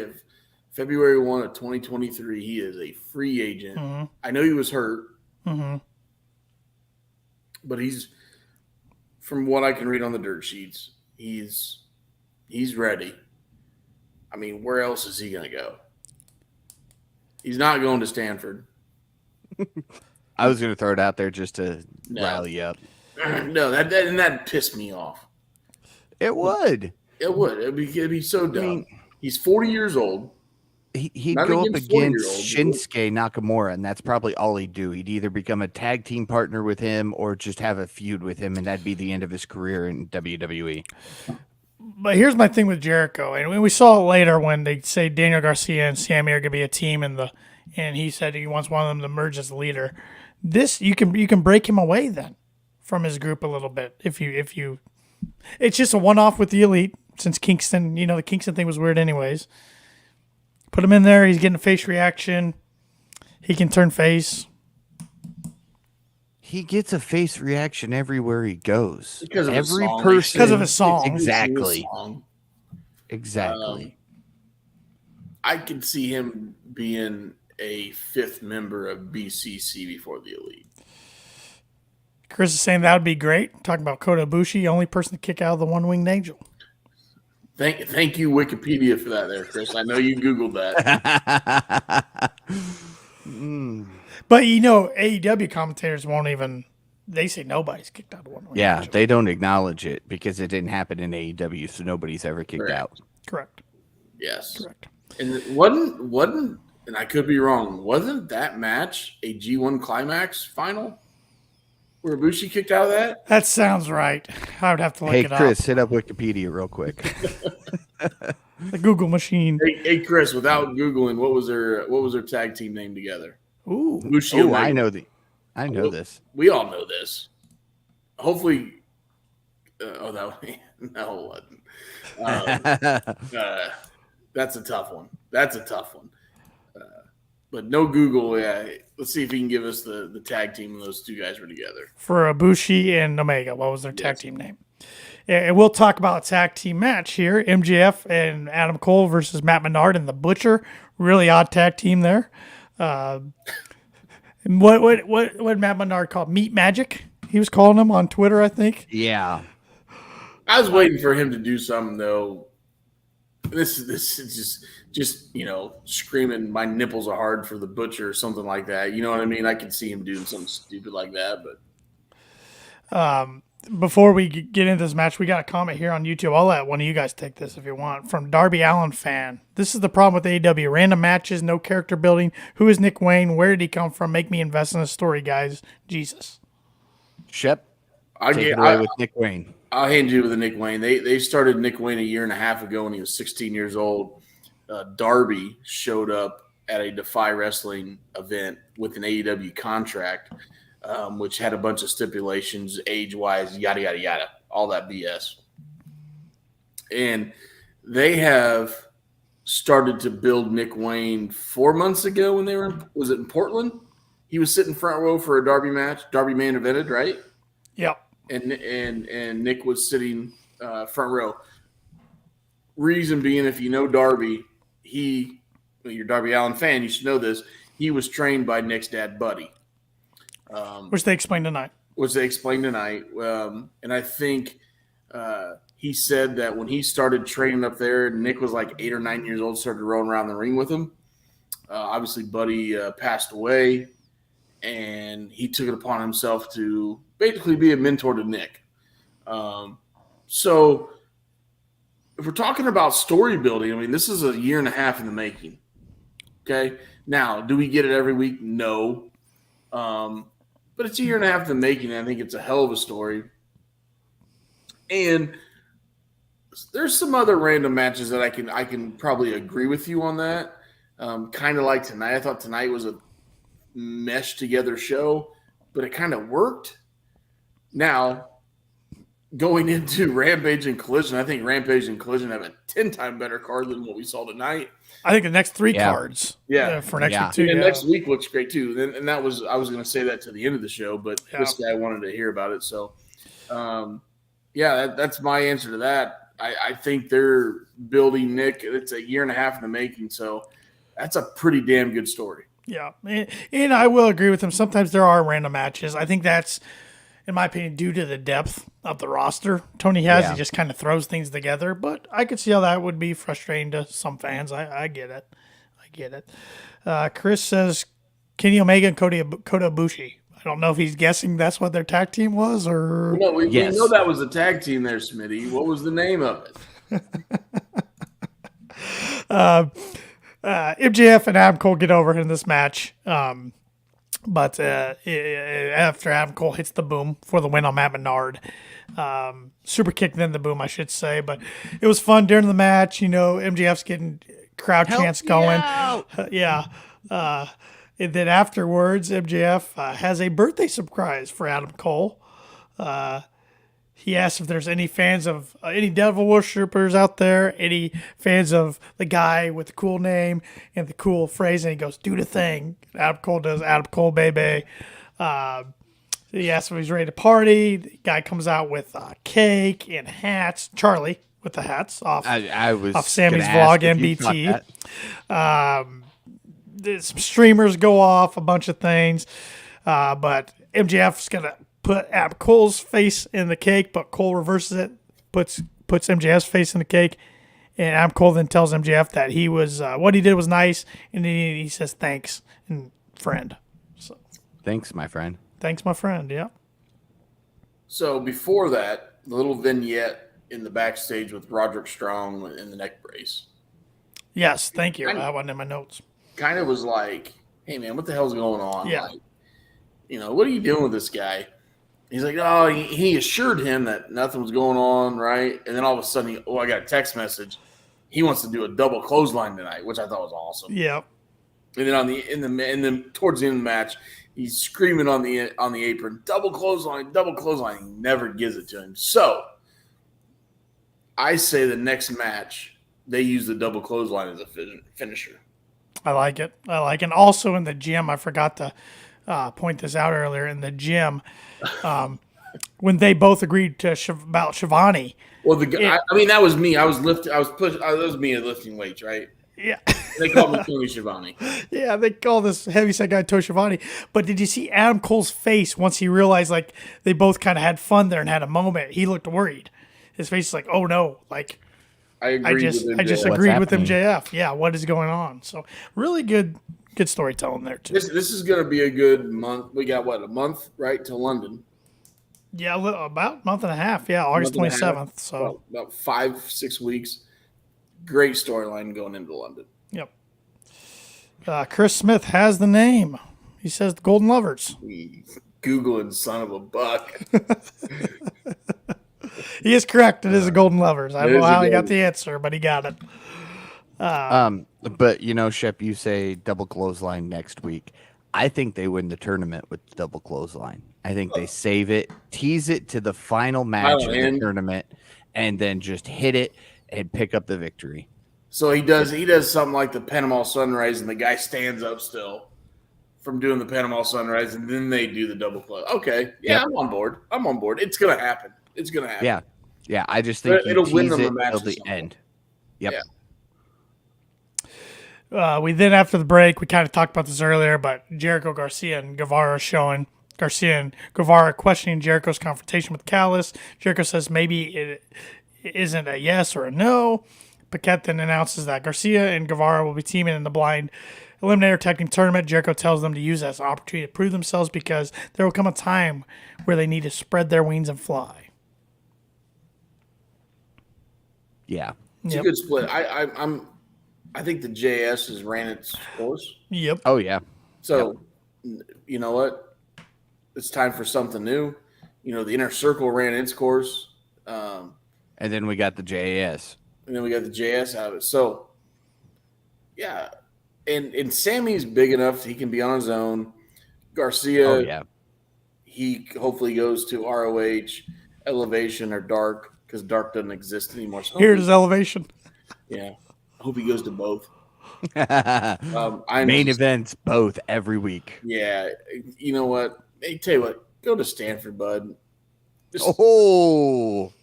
1 of 2023. He is a free agent. Mm-hmm. I know he was hurt, Mm-hmm. but he's, from what I can read on the dirt sheets, he's ready. I mean, where else is he going to go? He's not going to Stanford. I was going to throw it out there just to rally you up. No, that pissed me off. It would. It would. It'd be so dumb. I mean, he's 40 years old. He'd Not go up against against 40-year-olds. Shinsuke Nakamura, and that's probably all he'd do. He'd either become a tag team partner with him or just have a feud with him, and that'd be the end of his career in WWE. But here's my thing with Jericho, and we saw it later when they say Daniel Garcia and Sammy are going to be a team, and he said he wants one of them to merge as leader. This you can break him away then from his group a little bit if you. It's just a one-off with the Elite since Kingston. The Kingston thing was weird anyways. Put him in there. He's getting a face reaction. He can turn face. He gets a face reaction everywhere he goes. Because of his Every song. person, Because of his song. Exactly. Song. Exactly. Um, I could see him being a fifth member of BCC before the Elite. Chris is saying that would be great. Talking about Kota Ibushi, only person to kick out of the one-winged angel. Thank you, Wikipedia, for that there, Chris. I know you Googled that. But AEW commentators won't even. They say nobody's kicked out of one-winged Yeah, angel. they don't acknowledge it because it didn't happen in AEW, so nobody's ever kicked Correct. out. Correct. Yes. Correct. And it wasn't, and I could be wrong, wasn't that match a G1 Climax final? Where Ibushi kicked out of that? That sounds right. I would have to look Hey, it Chris, up. hit up Wikipedia real quick. The Google machine. Hey, Chris, without Googling, what was their tag team name together? Ooh. Ibushi Oh, Omega. I know this. We all know this. Hopefully, no, it wasn't. That's a tough one. But no Google. Yeah, let's see if he can give us the tag team when those two guys were together. For Ibushi and Omega, what was their tag team name? And we'll talk about a tag team match here. MJF and Adam Cole versus Matt Menard and the Butcher. Really odd tag team there. And what Matt Menard called Meat Magic? He was calling them on Twitter, I think. Yeah. I was waiting for him to do something though. This is just screaming my nipples are hard for the Butcher or something like that. You know what I mean? I could see him doing something stupid like that, but Before we get into this match, we got a comment here on YouTube. I'll let one of you guys take this if you want. From Darby Allin fan. This is the problem with AEW. Random matches, no character building. Who is Nick Wayne? Where did he come from? Make me invest in a story, guys. Jesus. Shep, take it away with Nick Wayne. I'll hand you with the Nick Wayne. They started Nick Wayne a year and a half ago when he was 16 years old. Darby showed up at a Defy Wrestling event with an AEW contract, which had a bunch of stipulations, age-wise, yada, yada, yada, all that BS. And they have started to build Nick Wayne 4 months ago when they were was it in Portland? He was sitting front row for a Darby match. Darby main evented, right? Yep. And Nick was sitting front row. Reason being, if you know Darby, you're a Darby Allin fan, you should know this. He was trained by Nick's dad, Buddy. Which they explained tonight. And I think he said that when he started training up there, Nick was like 8 or 9 years old, started rolling around the ring with him. Obviously, Buddy passed away, and he took it upon himself to basically be a mentor to Nick. So if we're talking about story building, I mean, this is a year and a half in the making. Okay. Now, do we get it every week? No. But it's a year and a half in the making, and I think it's a hell of a story. And there's some other random matches that I can probably agree with you on that. Kind of like tonight. I thought tonight was a meshed together show, but it kind of worked. Now, going into Rampage and Collision, I think Rampage and Collision have a 10-time better card than what we saw tonight. I think the next 3 cards for next week too. And next week looks great too. And that was I was going to say that to the end of the show, but this guy wanted to hear about it. So, that's my answer to that. I think they're building Nick. It's a year and a half in the making, so that's a pretty damn good story. Yeah, and I will agree with him. Sometimes there are random matches. I think that's, in my opinion, due to the depth of the roster Tony has. He just kind of throws things together, but I could see how that would be frustrating to some fans. I get it. Chris says Kenny Omega and Kota Ibushi. I don't know if he's guessing that's what their tag team was, or no, we know that was a tag team there, Smitty. What was the name of it? MJF and Adam Cole get over in this match. But after Adam Cole hits the boom for the win on Matt Menard. Super kick, then the boom, I should say. But it was fun during the match. MJF's getting crowd chants going. And then afterwards, MJF has a birthday surprise for Adam Cole. He asked if there's any fans of any devil worshippers out there, any fans of the guy with the cool name and the cool phrase, and he goes, "Do the thing." Adam Cole does Adam Cole, baby. He asks if he's ready to party. The guy comes out with cake and hats. Charlie with the hats off Sammy's vlog, MBT. Some streamers go off, a bunch of things, but MJF's gonna put Adam Cole's face in the cake, but Cole reverses it, puts MJF's face in the cake, and Adam Cole then tells MJF that he was what he did was nice, and then he says thanks and friend. So thanks, my friend. Thanks, my friend. Yeah. So before that, the little vignette in the backstage with Roderick Strong in the neck brace. Yes, thank you. I wasn't in my notes. Kind of was like, hey man, what the hell's going on? Yeah. Like, what are you doing with this guy? He's like, oh, he assured him that nothing was going on, right? And then all of a sudden, I got a text message. He wants to do a double clothesline tonight, which I thought was awesome. Yeah. And then towards the end of the match, he's screaming on the apron, double clothesline, double clothesline. He never gives it to him. So I say the next match they use the double clothesline as a finisher. I like it. And also in the gym, I forgot to point this out earlier. In the gym, when they both agreed to about Shivani. Well, that was me. I was lifting. I was pushing. That was me lifting weights, right? Yeah. They called me Tony Schiavone. Yeah, they call this heavyset guy Tony Schiavone. But did you see Adam Cole's face once he realized like they both kind of had fun there and had a moment? He looked worried. His face is like, oh no, like I just agreed with MJF. Yeah, what is going on? So really good storytelling there too. This is going to be a good month. We got a month right to London. Yeah, about a month and a half. Yeah, August 27th. So about 5-6 weeks. Great storyline going into London. Yep. Chris Smith has the name. He says the Golden Lovers. Googling son of a buck. He is correct. It is the Golden Lovers. I don't know how he got the answer, but he got it. But Shep, you say double clothesline next week. I think they win the tournament with the double clothesline. I think they save it, tease it to the final match of the tournament, and then just hit it and pick up the victory. So he does something like the Panama Sunrise, and the guy stands up still from doing the Panama Sunrise, and then they do the double close. Okay, yeah, yep. I'm on board. It's gonna happen. Yeah. I just think it'll win them it a match till the end. Yep. Yeah. We then after the break, we kind of talked about this earlier, but Jericho Garcia and Guevara showing Garcia and Guevara questioning Jericho's confrontation with Callis. Jericho says maybe it isn't a yes or a no. Paquette then announces that Garcia and Guevara will be teaming in the blind Eliminator Tag Team Tournament. Jericho tells them to use that as an opportunity to prove themselves because there will come a time where they need to spread their wings and fly. Yeah. It's a good split. I think the JS has ran its course. Yep. Oh, yeah. So, you know what? It's time for something new. The Inner Circle ran its course. The And then we got the JAS. And then we got the JS out of it. So, yeah. And Sammy's big enough he can be on his own. Garcia, Oh, yeah. he hopefully goes to ROH, Elevation, or Dark, because Dark doesn't exist anymore. So Here's Elevation. yeah. I hope he goes to both. Main events both every week. Yeah. You know what? Hey, tell you what. Go to Stanford, bud.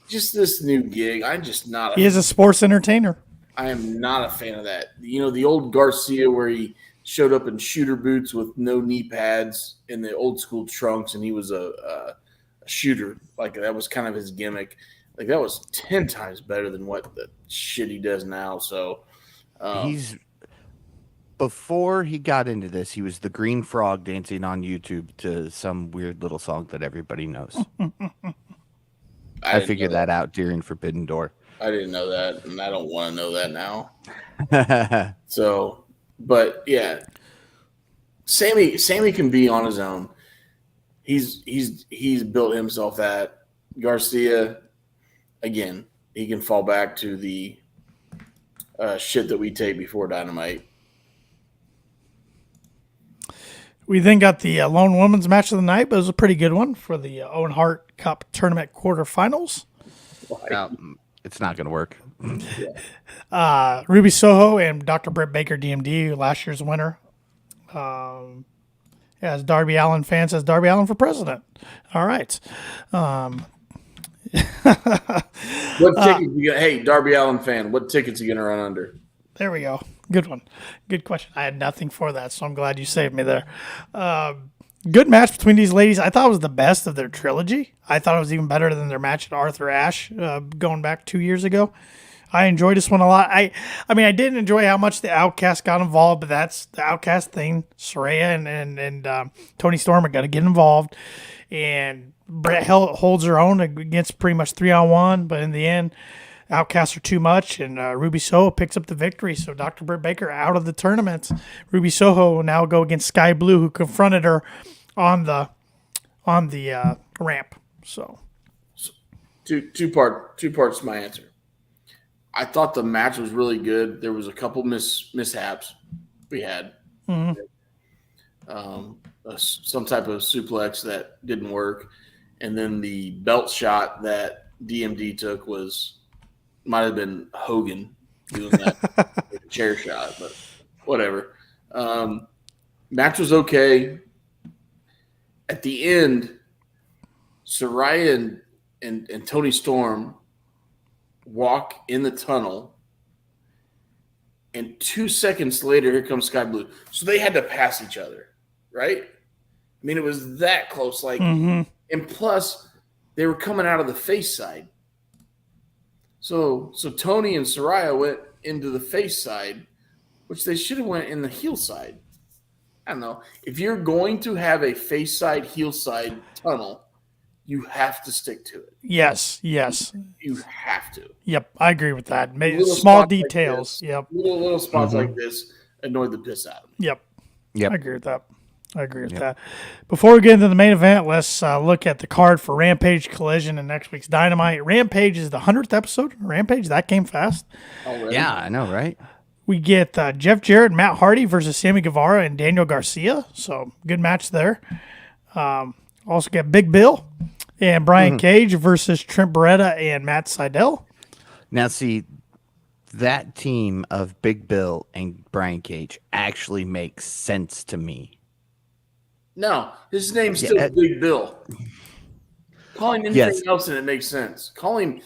Just this new gig. I'm just not. He is a sports entertainer. I am not a fan of that. You know, the old Garcia where he showed up in shooter boots with no knee pads and the old school trunks, and he was a shooter. Like, that was kind of his gimmick. Like, that was 10 times better than what the shit he does now. So before he got into this, he was the green frog dancing on YouTube to some weird little song that everybody knows. I figured that out during Forbidden Door. I didn't know that, and I don't want to know that now. So, but yeah, Sammy can be on his own. He's built himself that. Garcia, again, he can fall back to the shit that we take before Dynamite. We then got the lone women's match of the night, but it was a pretty good one for the Owen Hart Cup Tournament quarterfinals. It's not going to work. Ruby Soho and Dr. Britt Baker, DMD, last year's winner. As Darby Allin fan says, Darby Allin for president. All right. What tickets you got? Hey, Darby Allin fan, what tickets you gonna run under? There we go. Good one. Good question. I had nothing for that, so I'm glad you saved me there. Good match between these ladies. I thought it was the best of their trilogy. I thought it was even better than their match at Arthur Ashe going back 2 years ago. I enjoyed this one a lot. I mean, I didn't enjoy how much the Outcast got involved, but that's the Outcast thing. Saraya and Tony Storm are going to get involved. And Brett holds her own against pretty much 3-on-1, but in the end, Outcasts are too much, and Ruby Soho picks up the victory. So Dr. Britt Baker out of the tournament. Ruby Soho will now go against Sky Blue, who confronted her on the ramp. So two parts to my answer. I thought the match was really good. There was a couple mishaps we had. Mm-hmm. Some type of suplex that didn't work, and then the belt shot that DMD took might have been Hogan doing that chair shot, but whatever. Match was okay. At the end, Saraya and Tony Storm walk in the tunnel, and 2 seconds later, here comes Sky Blue. So they had to pass each other, right? I mean, it was that close. And plus, they were coming out of the face side. So Tony and Saraya went into the face side, which they should have went in the heel side. I don't know. If you're going to have a face side, heel side tunnel, you have to stick to it. Yes. You have to. Yep, I agree with that. Small details. Like little spots like this annoyed the piss out of me. Yep. I agree with that. Before we get into the main event, let's look at the card for Rampage, Collision, and next week's Dynamite. Rampage is the 100th episode. Rampage, that came fast. Already? Yeah, I know, right? We get Jeff Jarrett and Matt Hardy versus Sammy Guevara and Daniel Garcia. So, good match there. Also get Big Bill and Brian Cage versus Trent Beretta and Matt Sydal. Now, see, that team of Big Bill and Brian Cage actually makes sense to me. No, his name's still Big Bill. Call him anything else and it makes sense. Call him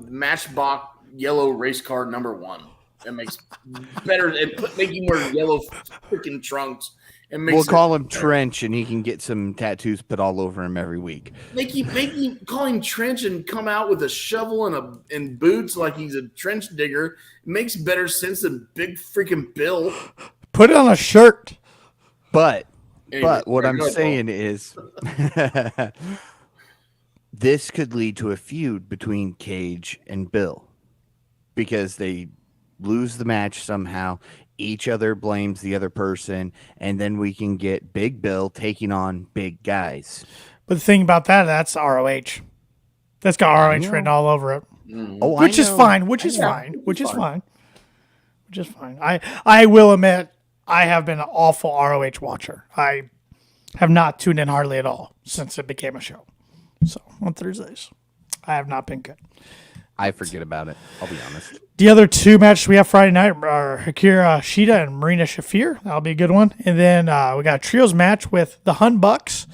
Matchbox Yellow Race Car #1. It makes better and make him wear yellow freaking trunks. We'll call him Trench, and he can get some tattoos put all over him every week. Make him call him Trench and come out with a shovel and boots like he's a trench digger. It makes better sense than Big freaking Bill. Put it on a shirt. But what I'm saying is this could lead to a feud between Cage and Bill because they lose the match somehow. Each other blames the other person, and then we can get Big Bill taking on big guys. But the thing about that's ROH. That's got ROH written all over it. Oh, Which is fine. Which is fine. I will admit, I have been an awful ROH watcher. I have not tuned in hardly at all since it became a show. So on Thursdays, I have not been good. I forget about it. I'll be honest. The other two matches we have Friday night are Akira Shida and Marina Shafir. That'll be a good one. And then we got a trios match with the Hun Bucks,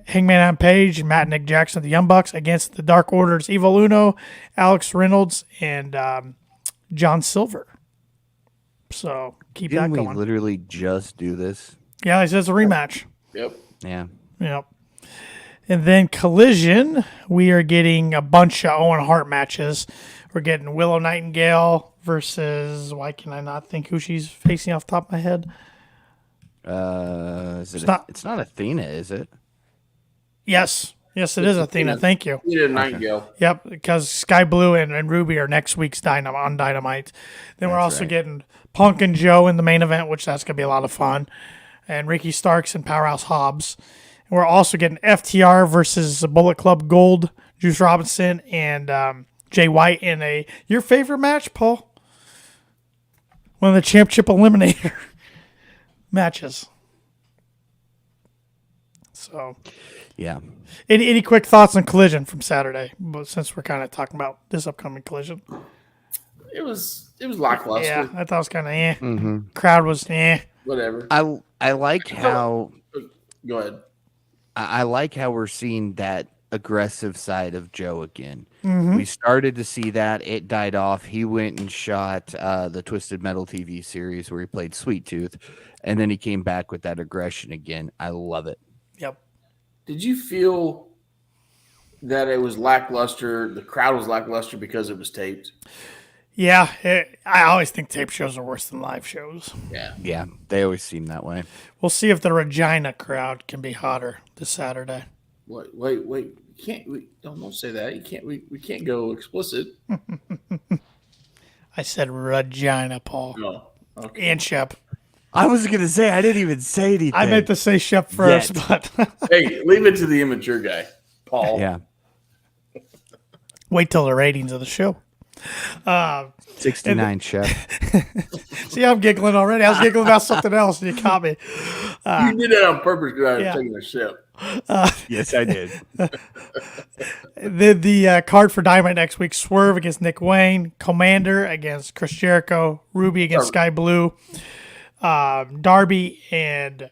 Hangman Adam Page, and Matt and Nick Jackson, the Young Bucks, against the Dark Order's Evil Uno, Alex Reynolds, and John Silver. So keep Didn't that we going. literally just do this? Yeah, it's a rematch. Yep. Yeah. Yep. And then Collision, we are getting a bunch of Owen Hart matches. We're getting Willow Nightingale versus, why can I not think who she's facing off the top of my head? It's not Athena, is it? Yes, it is Athena. Thank you. Athena Nightingale. Yep, because Sky Blue and Ruby are next week's on Dynamite. Then we're also getting Punk and Joe in the main event, which that's going to be a lot of fun. And Ricky Starks and Powerhouse Hobbs. And we're also getting FTR versus Bullet Club Gold, Juice Robinson, and Jay White in your favorite match, Paul? One of the Championship Eliminator matches. So, yeah. Any quick thoughts on Collision from Saturday? But since we're kind of talking about this upcoming Collision, It was lackluster. yeah, I thought it was kind of Crowd was Whatever. I like how Go ahead. I like how we're seeing that aggressive side of Joe again. We started to see that. It died off. He went and shot the Twisted Metal TV series where he played Sweet Tooth, and then he came back with that aggression again. I love it. Yep. Did you feel that it was lackluster? The crowd was lackluster because it was taped. Yeah, I always think tape shows are worse than live shows. Yeah, they always seem that way. We'll see if the Regina crowd can be hotter this Saturday. Wait! Don't say that. You can't. We can't go explicit. I said Regina, Paul. No. Okay. And Shep. I was gonna say I didn't even say anything. I meant to say Shep first, but Hey, leave it to the immature guy, Paul. Yeah. wait till the ratings of the show. 69 chef. See, I'm giggling already. I was giggling about something else, and you caught me. You did that on purpose because I was taking a sip. Yes, I did. The card for Dynamite next week: Swerve against Nick Wayne, Commander against Chris Jericho, Ruby against Sky Blue, Darby and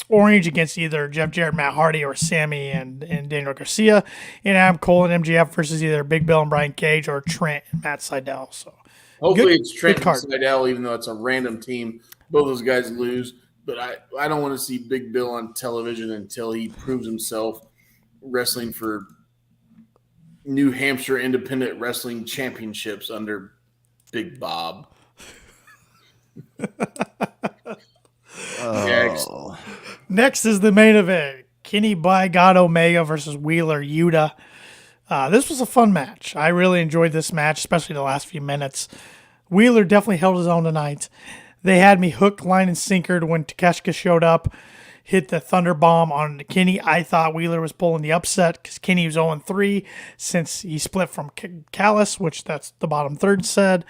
Orange against either Jeff Jarrett, Matt Hardy, or Sammy and Daniel Garcia, and Adam Cole and MJF versus either Big Bill and Brian Cage or Trent and Matt Sydal. So hopefully it's Trent and Sydal, even though it's a random team. Both those guys lose, but I don't want to see Big Bill on television until he proves himself wrestling for New Hampshire Independent Wrestling Championships under Big Bob. Next is the main event: Kenny by God Omega versus Wheeler Yuta. This was a fun match. I really enjoyed this match, especially the last few minutes. Wheeler definitely held his own tonight. They had me hook, line, and sinkered when Takeshita showed up, hit the Thunder Bomb on Kenny. I thought Wheeler was pulling the upset because Kenny was 0-3 since he split from Callis, which that's the bottom third said,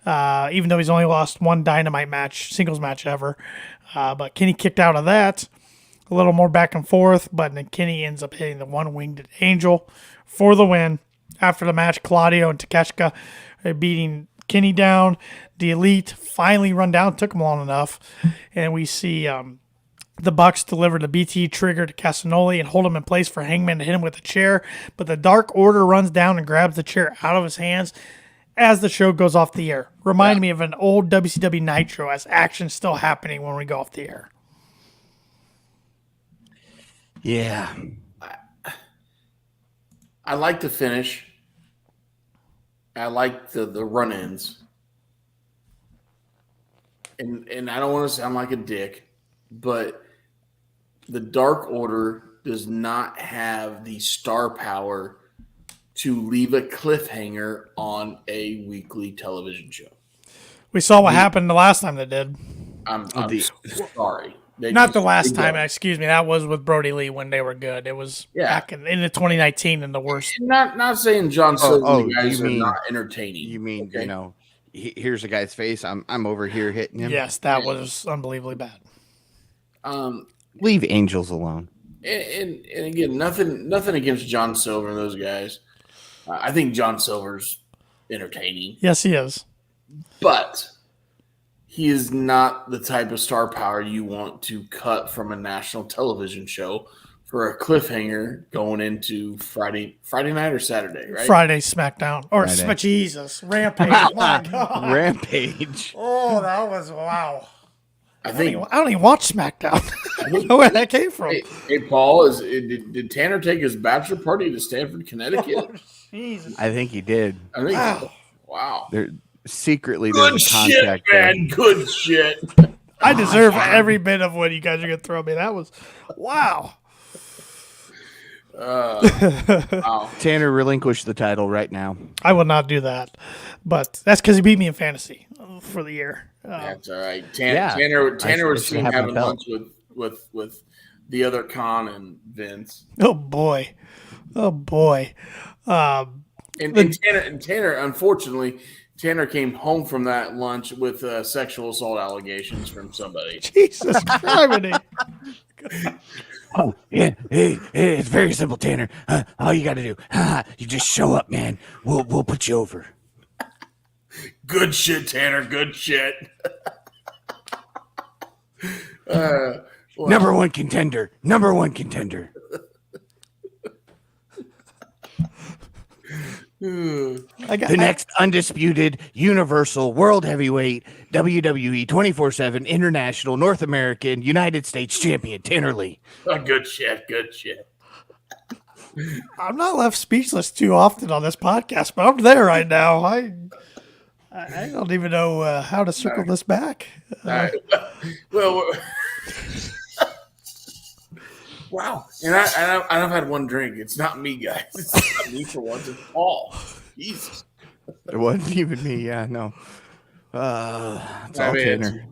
even though he's only lost one Dynamite match, singles match ever. But Kenny kicked out of that. A little more back and forth, but then Kenny ends up hitting the one-winged angel for the win. After the match, Claudio and Takeshita are beating Kenny down. The Elite finally run down, took them long enough, and we see the Bucks deliver the BT trigger to Casanoli and hold him in place for Hangman to hit him with a chair, but the Dark Order runs down and grabs the chair out of his hands as the show goes off the air. Reminded me of an old WCW Nitro as action still happening when we go off the air. Yeah. I like the finish. I like the run-ins. And I don't want to sound like a dick, but the Dark Order does not have the star power to leave a cliffhanger on a weekly television show. We saw what happened the last time they did. I'm sorry. Not the last time, excuse me. That was with Brody Lee when they were good. It was back in the 2019 and the worst. Not saying John Silver guys are not entertaining. You mean, here's a guy's face. I'm over here hitting him. Yes, that was unbelievably bad. Leave Angels alone. And again, nothing against John Silver and those guys. I think John Silver's entertaining. Yes, he is. But he is not the type of star power you want to cut from a national television show for a cliffhanger going into Friday night or Saturday, right? Friday SmackDown. Or Jesus. Rampage. My God. Rampage. Oh, that was wow. I don't even watch SmackDown. I don't know where that came from. Hey Paul, did Tanner take his bachelor party to Stamford, Connecticut? Oh, Jesus. I think he did. Wow. Secretly, good there's a shit, contact man. there. Good shit. I deserve every bit of what you guys are going to throw me. That was wow. Wow. Tanner, relinquish the title right now. I will not do that, but that's because he beat me in fantasy for the year. That's all right. Tanner was seen having lunch with the other Khan and Vince. Oh boy. And Tanner, unfortunately, Tanner came home from that lunch with sexual assault allegations from somebody. Jesus Christ. Oh, yeah. Hey, it's very simple, Tanner. All you got to do, you just show up, man. We'll put you over. Good shit, Tanner. Good shit. Number one contender. The next undisputed Universal World Heavyweight WWE 24/7 International North American United States Champion Tanner Lee. Good shit. I'm not left speechless too often on this podcast, but I'm there right now. I don't even know how to circle this back. All right. Well, wow. And I've had one drink. It's not me, guys. It's not me for once. It's Paul. Jesus. It wasn't even me. Yeah, no. It's all Tanner.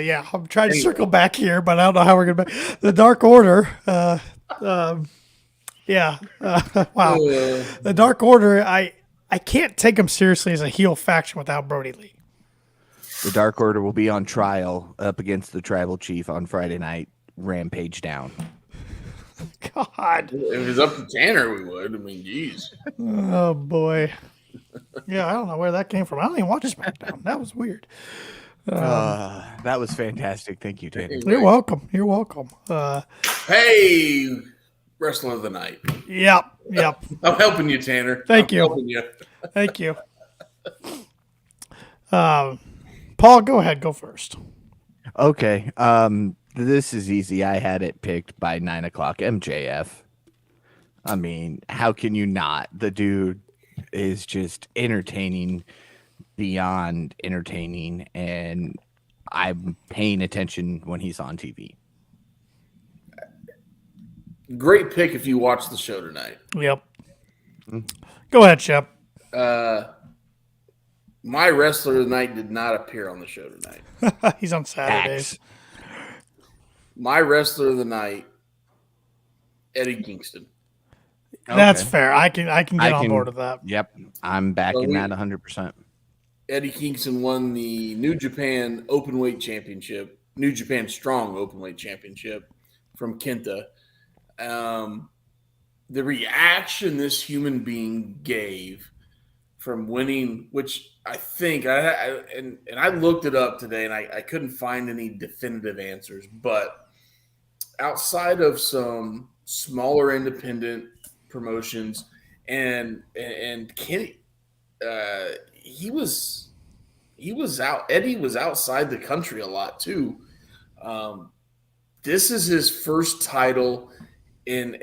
Yeah, I'm trying to circle back here, but I don't know how we're going to. The Dark Order. Wow. The Dark Order, I can't take them seriously as a heel faction without Brody Lee. The Dark Order will be on trial up against the Tribal Chief on Friday night. Rampage down. God. If it was up to Tanner, we would. I mean, geez. Oh, boy. Yeah, I don't know where that came from. I don't even watch SmackDown. That was weird. That was fantastic. Thank you, Tanner. You're welcome. Hey, Wrestler of the Night. Yep. I'm helping you, Tanner. Thank you. Helping you. Thank you. Paul, go ahead. Go first. Okay. This is easy. I had it picked by 9 o'clock. MJF. I mean, how can you not? The dude is just entertaining beyond entertaining, and I'm paying attention when he's on TV. Great pick if you watch the show tonight. Yep. Go ahead, Shep. My Wrestler of the Night did not appear on the show tonight. He's on Saturdays. My Wrestler of the Night, Eddie Kingston. Okay. That's fair. I can get on board with that. Yep. I'm backing that 100%. Eddie Kingston won the New Japan Openweight Championship, New Japan Strong Openweight Championship from Kenta. The reaction this human being gave from winning, which I think I looked it up today and I couldn't find any definitive answers, but outside of some smaller independent promotions and Kenny, Eddie was outside the country a lot too. This is his first title in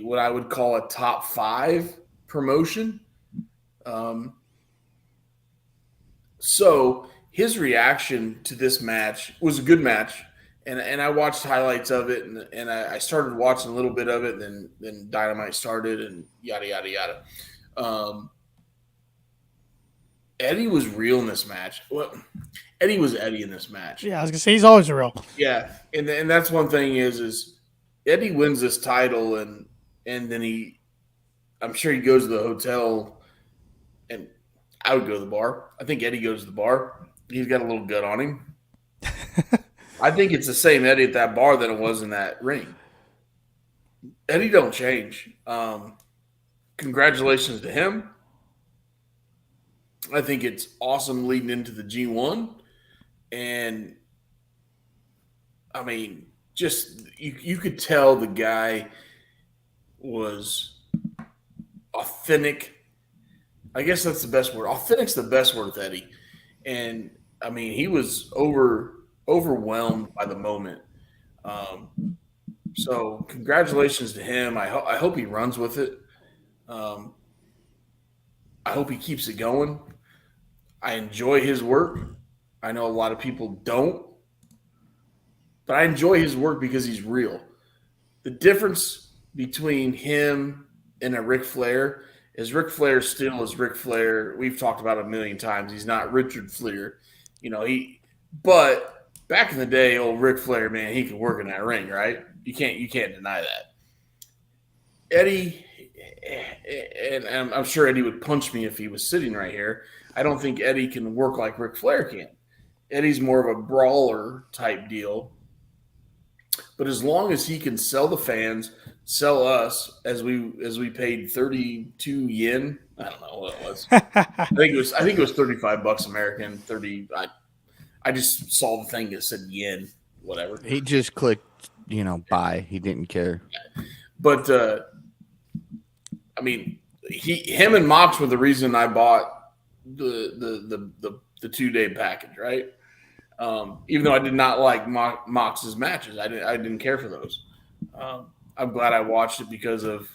what I would call a top 5 promotion. So his reaction to this match was a good match, and I watched highlights of it, and I started watching a little bit of it, and then Dynamite started, and yada yada yada. Eddie was real in this match. Well, Eddie was Eddie in this match. Yeah, I was gonna say he's always real. Yeah, and that's one thing is Eddie wins this title and then I'm sure he goes to the hotel, and I would go to the bar. I think Eddie goes to the bar. He's got a little gut on him. I think it's the same Eddie at that bar that it was in that ring. Eddie don't change. Congratulations to him. I think it's awesome leading into the G1. And, I mean, just you could tell the guy was authentic. I guess that's the best word. Authentic's the best word with Eddie. And, I mean, he was overwhelmed by the moment. So congratulations to him. I hope he runs with it. I hope he keeps it going. I enjoy his work. I know a lot of people don't, but I enjoy his work because he's real. The difference between him and a Ric Flair is Ric Flair still is Ric Flair. We've talked about it a million times. He's not Richard Flair. But back in the day, old Ric Flair, man, he could work in that ring, right? You can't deny that. Eddie, and I'm sure Eddie would punch me if he was sitting right here. I don't think Eddie can work like Ric Flair can. Eddie's more of a brawler type deal. But as long as he can sell the fans, sell us as we paid 32 yen. I don't know what it was. I think it was $35 American. 30. I just saw the thing that said yen. Whatever. He just clicked, buy. He didn't care. But I mean, him and Mox were the reason I bought the 2-day package, right? Even though I did not like Mox's matches, I didn't care for those. I'm glad I watched it because of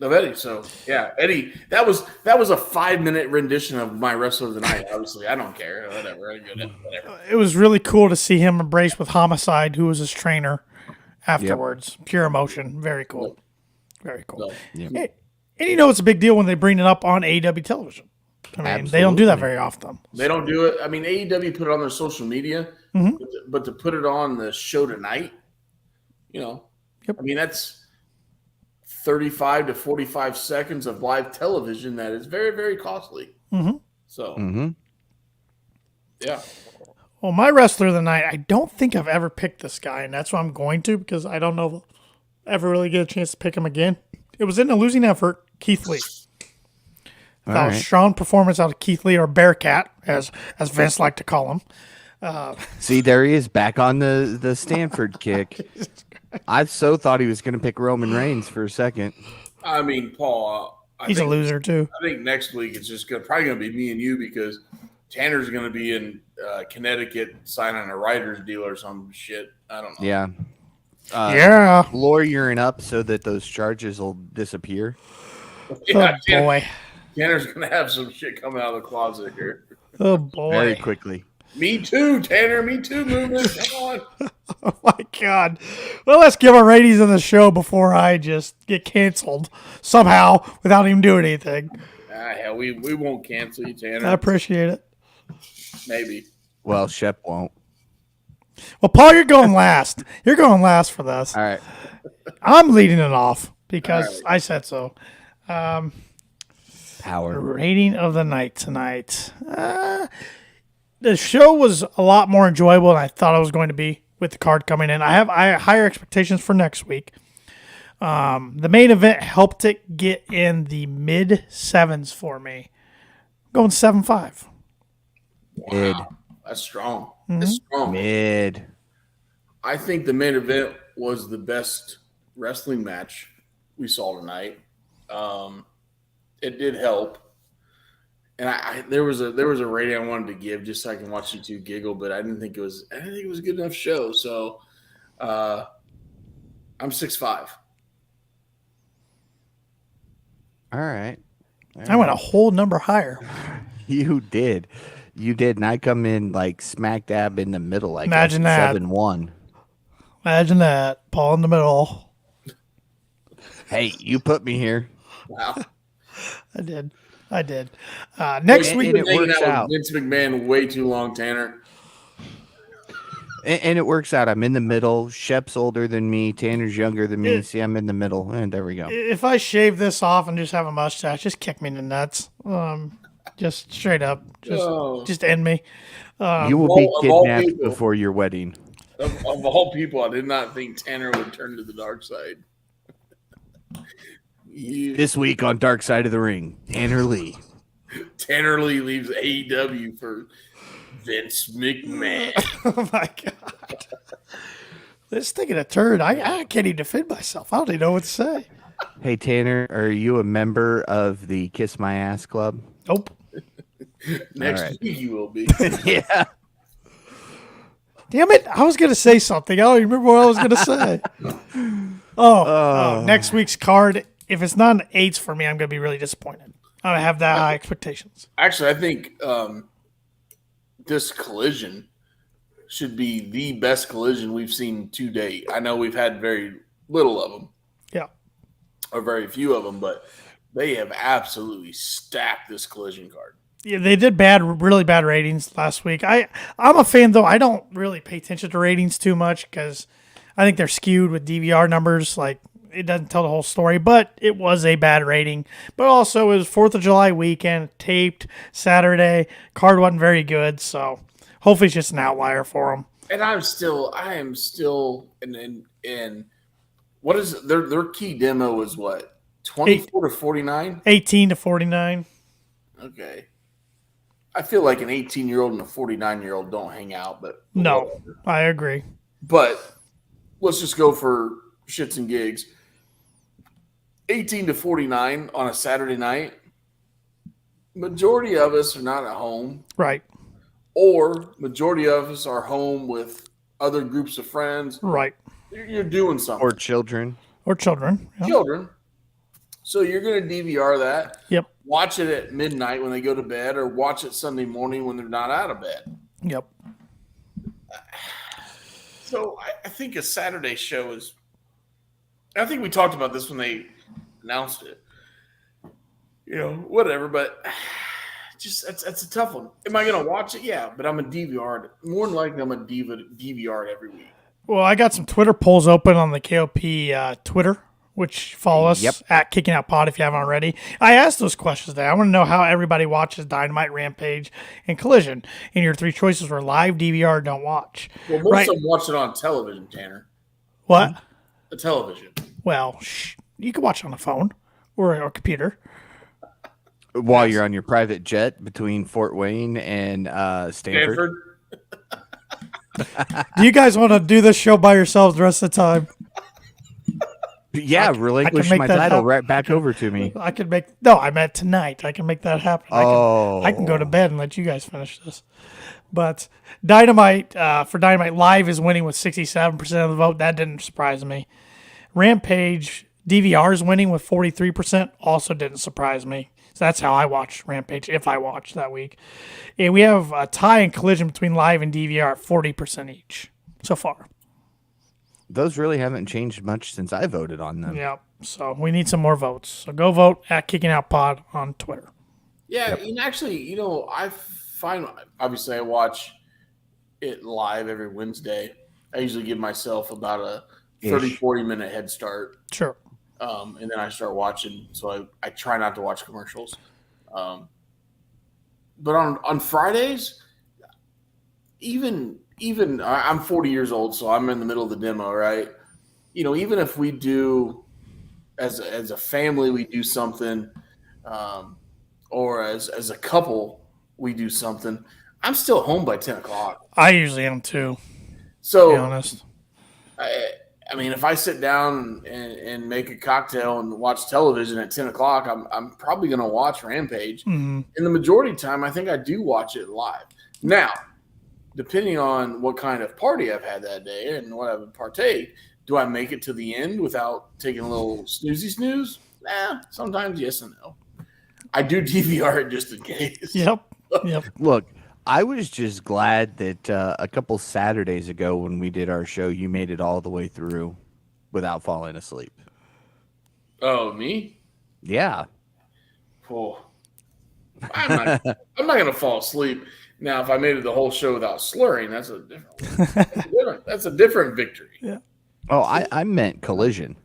Eddie. So yeah, Eddie, that was a 5-minute rendition of my wrestler of the night. Obviously, I don't care. Whatever. It was really cool to see him embrace with Homicide, who was his trainer afterwards. Yep. Pure emotion. Very cool. Yep. Very cool. Yep. And it's a big deal when they bring it up on AEW television. I mean, Absolutely. They don't do that very often. They don't do it. I mean, AEW put it on their social media, but to put it on the show tonight, yep. I mean, that's 35 to 45 seconds of live television that is very, very costly. Mm-hmm. So, yeah. Well, my wrestler of the night, I don't think I've ever picked this guy, and that's what I'm going to because I don't know if I'll ever really get a chance to pick him again. It was in a losing effort, Keith Lee. That was strong performance out of Keith Lee, or Bearcat, as Vince liked to call him. See, there he is, back on the Stanford kick. I so thought he was going to pick Roman Reigns for a second. I mean, Paul, he's a loser too. I think next week it's just probably going to be me and you because Tanner's going to be in Connecticut signing a writer's deal or some shit. I don't know. Yeah. Lawyering up so that those charges will disappear. Yeah, oh, boy. Tanner's going to have some shit coming out of the closet here. Oh, boy. Very quickly. Me too, Tanner. Me too, movement. Come on. Oh, my God. Well, let's give our ratings on the show before I just get canceled somehow without even doing anything. Hell, we won't cancel you, Tanner. I appreciate it. Maybe. Well, Shep won't. Well, Paul, you're going last. You're going last for this. All right. I'm leading it off because I said so. Power. Rating of the night tonight. The show was a lot more enjoyable than I thought it was going to be with the card coming in. I have higher expectations for next week. The main event helped it get in the mid-7s for me. I'm going 7.5. Mid. Wow. That's strong. Mm-hmm. That's strong. Mid. I think the main event was the best wrestling match we saw tonight. It did help, and there was a rating I wanted to give just so I can watch you two giggle, but I didn't think it was a good enough show. So, I'm 6.5. All right. I went a whole number higher. You did, and I come in like smack dab in the middle, like Imagine that. 7-1. Imagine that, Paul in the middle. Hey, you put me here. Wow. I did. I did. Next And week, it Hanging works out out. with Vince McMahon way too long, Tanner. And it works out. I'm in the middle. Shep's older than me. Tanner's younger than me. It- See, I'm in the middle. And there we go. if I shave this off and just have a mustache, just kick me in the nuts. Just straight up, Oh. just end me. You will be of all kidnapped people. before your wedding. Of all people, I did not think Tanner would turn to the dark side. This week on Dark Side of the Ring, Tanner Lee. Tanner Lee leaves AEW for Vince McMahon. Oh my god, this taking a turn. I can't even defend myself. I don't even know what to say. Hey, Tanner, are you a member of the Kiss My Ass Club? Nope. Next All right. week you will be. Yeah. Damn it! I was gonna say something. I don't even remember what I was gonna say. Next week's card. If it's not an 8s for me, I'm gonna be really disappointed. I have that high expectations. Actually, I think this collision should be the best collision we've seen to date. I know we've had very little of them, Yeah. or very few of them, but they have absolutely stacked this collision card. Yeah, they did really bad ratings last week. I'm a fan though. I don't really pay attention to ratings too much because I think they're skewed with DVR numbers. Like it doesn't tell the whole story, but it was a bad rating. But also it was 4th of July weekend, taped Saturday. Card wasn't very good, so hopefully it's just an outlier for them. And I am still, and what is their key demo is what 24 to 49, 18 to 49. Okay. I feel like an 18-year-old and a 49-year-old don't hang out, but No, whatever. I agree. But let's just go for shits and gigs. 18 to 49 on a Saturday night. Majority of us are not at home, Right, or majority of us are home with other groups of friends. right. You're doing something. Or children. Or children. Yeah. Children. So you're going to DVR that. Yep, Watch it at midnight when they go to bed, or watch it Sunday morning when they're not out of bed. yep. So I think a Saturday show is. I think we talked about this when they announced it. Whatever, but just that's a tough one. Am I going to watch it? Yeah, but I'm a DVR. More than likely, I'm a DVR every week. Well, I got some Twitter polls open on the KOP Twitter, which follow us Yep. at Kicking Out Pod if you haven't already. I asked those questions there. I want to know how everybody watches Dynamite, Rampage, and Collision. And your 3 choices were live, DVR, don't watch. Well, most Right. of them watch it on television, Tanner. What? The television. Well, you can watch it on a phone or a computer. While you're on your private jet between Fort Wayne and Stanford. Stanford. Do you guys want to do this show by yourselves the rest of the time? Yeah, relinquish make my that title happen. right back over to me. I meant tonight. I can make that happen. I can go to bed and let you guys finish this. But Dynamite, for Dynamite Live is winning with 67% of the vote. That didn't surprise me. Rampage, DVR is winning with 43%. Also didn't surprise me. So that's how I watched Rampage, if I watched that week. And we have a tie and collision between Live and DVR at 40% each so far. Those really haven't changed much since I voted on them. Yeah. So we need some more votes. So go vote at Kicking Out Pod on Twitter. Yeah, and actually, I find, obviously I watch it live every Wednesday. I usually give myself about a 30, 40-minute head start. Sure. And then I start watching, so I try not to watch commercials. But on Fridays, even I'm 40 years old, so I'm in the middle of the demo, right? Even if we do, as a family, we do something, or as a couple, we do something, I'm still home by 10 o'clock. I usually am too, So, to be honest. I mean, if I sit down and make a cocktail and watch television at 10 o'clock, I'm probably going to watch Rampage. Mm-hmm. And the majority of the time, I think I do watch it live. Now, depending on what kind of party I've had that day and what I've partake, do I make it to the end without taking a little snooze? Sometimes yes and no. I do DVR it just in case. Yep. Look, I was just glad that a couple Saturdays ago when we did our show, you made it all the way through without falling asleep. Oh, me? Yeah. Oh, I'm not gonna fall asleep. Now, if I made it the whole show without slurring, that's a different. That's a different victory. Yeah. Oh, I meant Collision.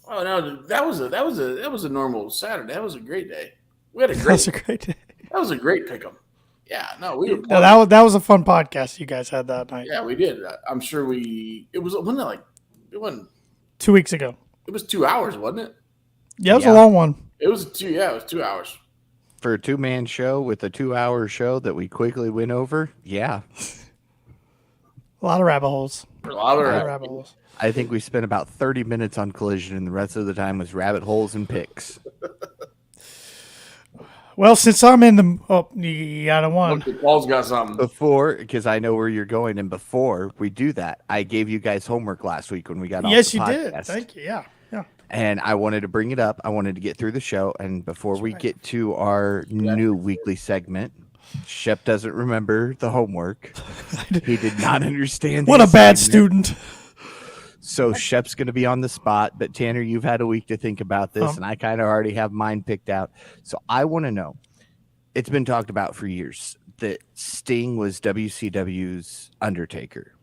Oh no, that was a normal Saturday. That was a great day. We had a That great. was a great day. That was a great pick 'em. Yeah, no, we were. No, that was a fun podcast you guys had that night. Yeah, we did. I'm sure we. It was when it wasn't. 2 weeks ago. It was 2 hours, wasn't it? Yeah, it was a long one. It was 2. Yeah, it was 2 hours. For a 2-man show with a 2-hour show that we quickly went over, yeah. A lot of rabbit holes. A lot of Rabbit holes. I think we spent about 30 minutes on Collision, and the rest of the time was rabbit holes and picks. Well, since I'm in the... Oh, you got a one. Paul's got something. Before, because I know where you're going, and before we do that, I gave you guys homework last week when we got off the podcast. Yes, you did. Thank you. Yeah. And I wanted to bring it up. I wanted to get through the show. And before we get to our new weekly segment, Shep doesn't remember the homework. He did not understand. What a bad student. So Shep's going to be on the spot. But Tanner, you've had a week to think about this. And I kind of already have mine picked out. So I want to know. It's been talked about for years that Sting was WCW's Undertaker.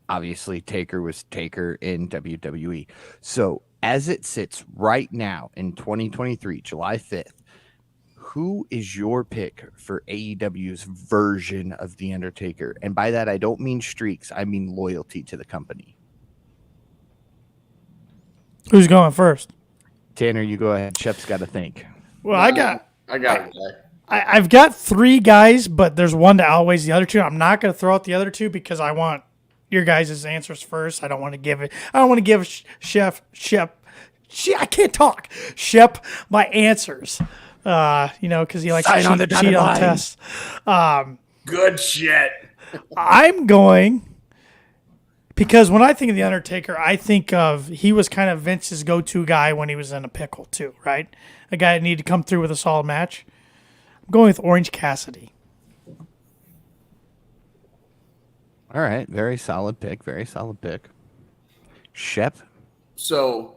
Obviously, Taker was Taker in WWE. So as it sits right now in 2023, July 5th, who is your pick for AEW's version of The Undertaker? And by that, I don't mean streaks. I mean loyalty to the company. Who's going first? Tanner, you go ahead. Shep's got to think. Well, I got it. I've got 3 guys, but there's one that outweighs the other 2. I'm not going to throw out the other 2 because I want your guys' answers first. I don't want to give Shep I can't talk. Shep my answers. Because he likes to cheat on tests. Good shit. I'm going because when I think of The Undertaker, I think of he was kind of Vince's go-to guy when he was in a pickle too, right? A guy that needed to come through with a solid match. I'm going with Orange Cassidy. All right. Very solid pick. Shep? So,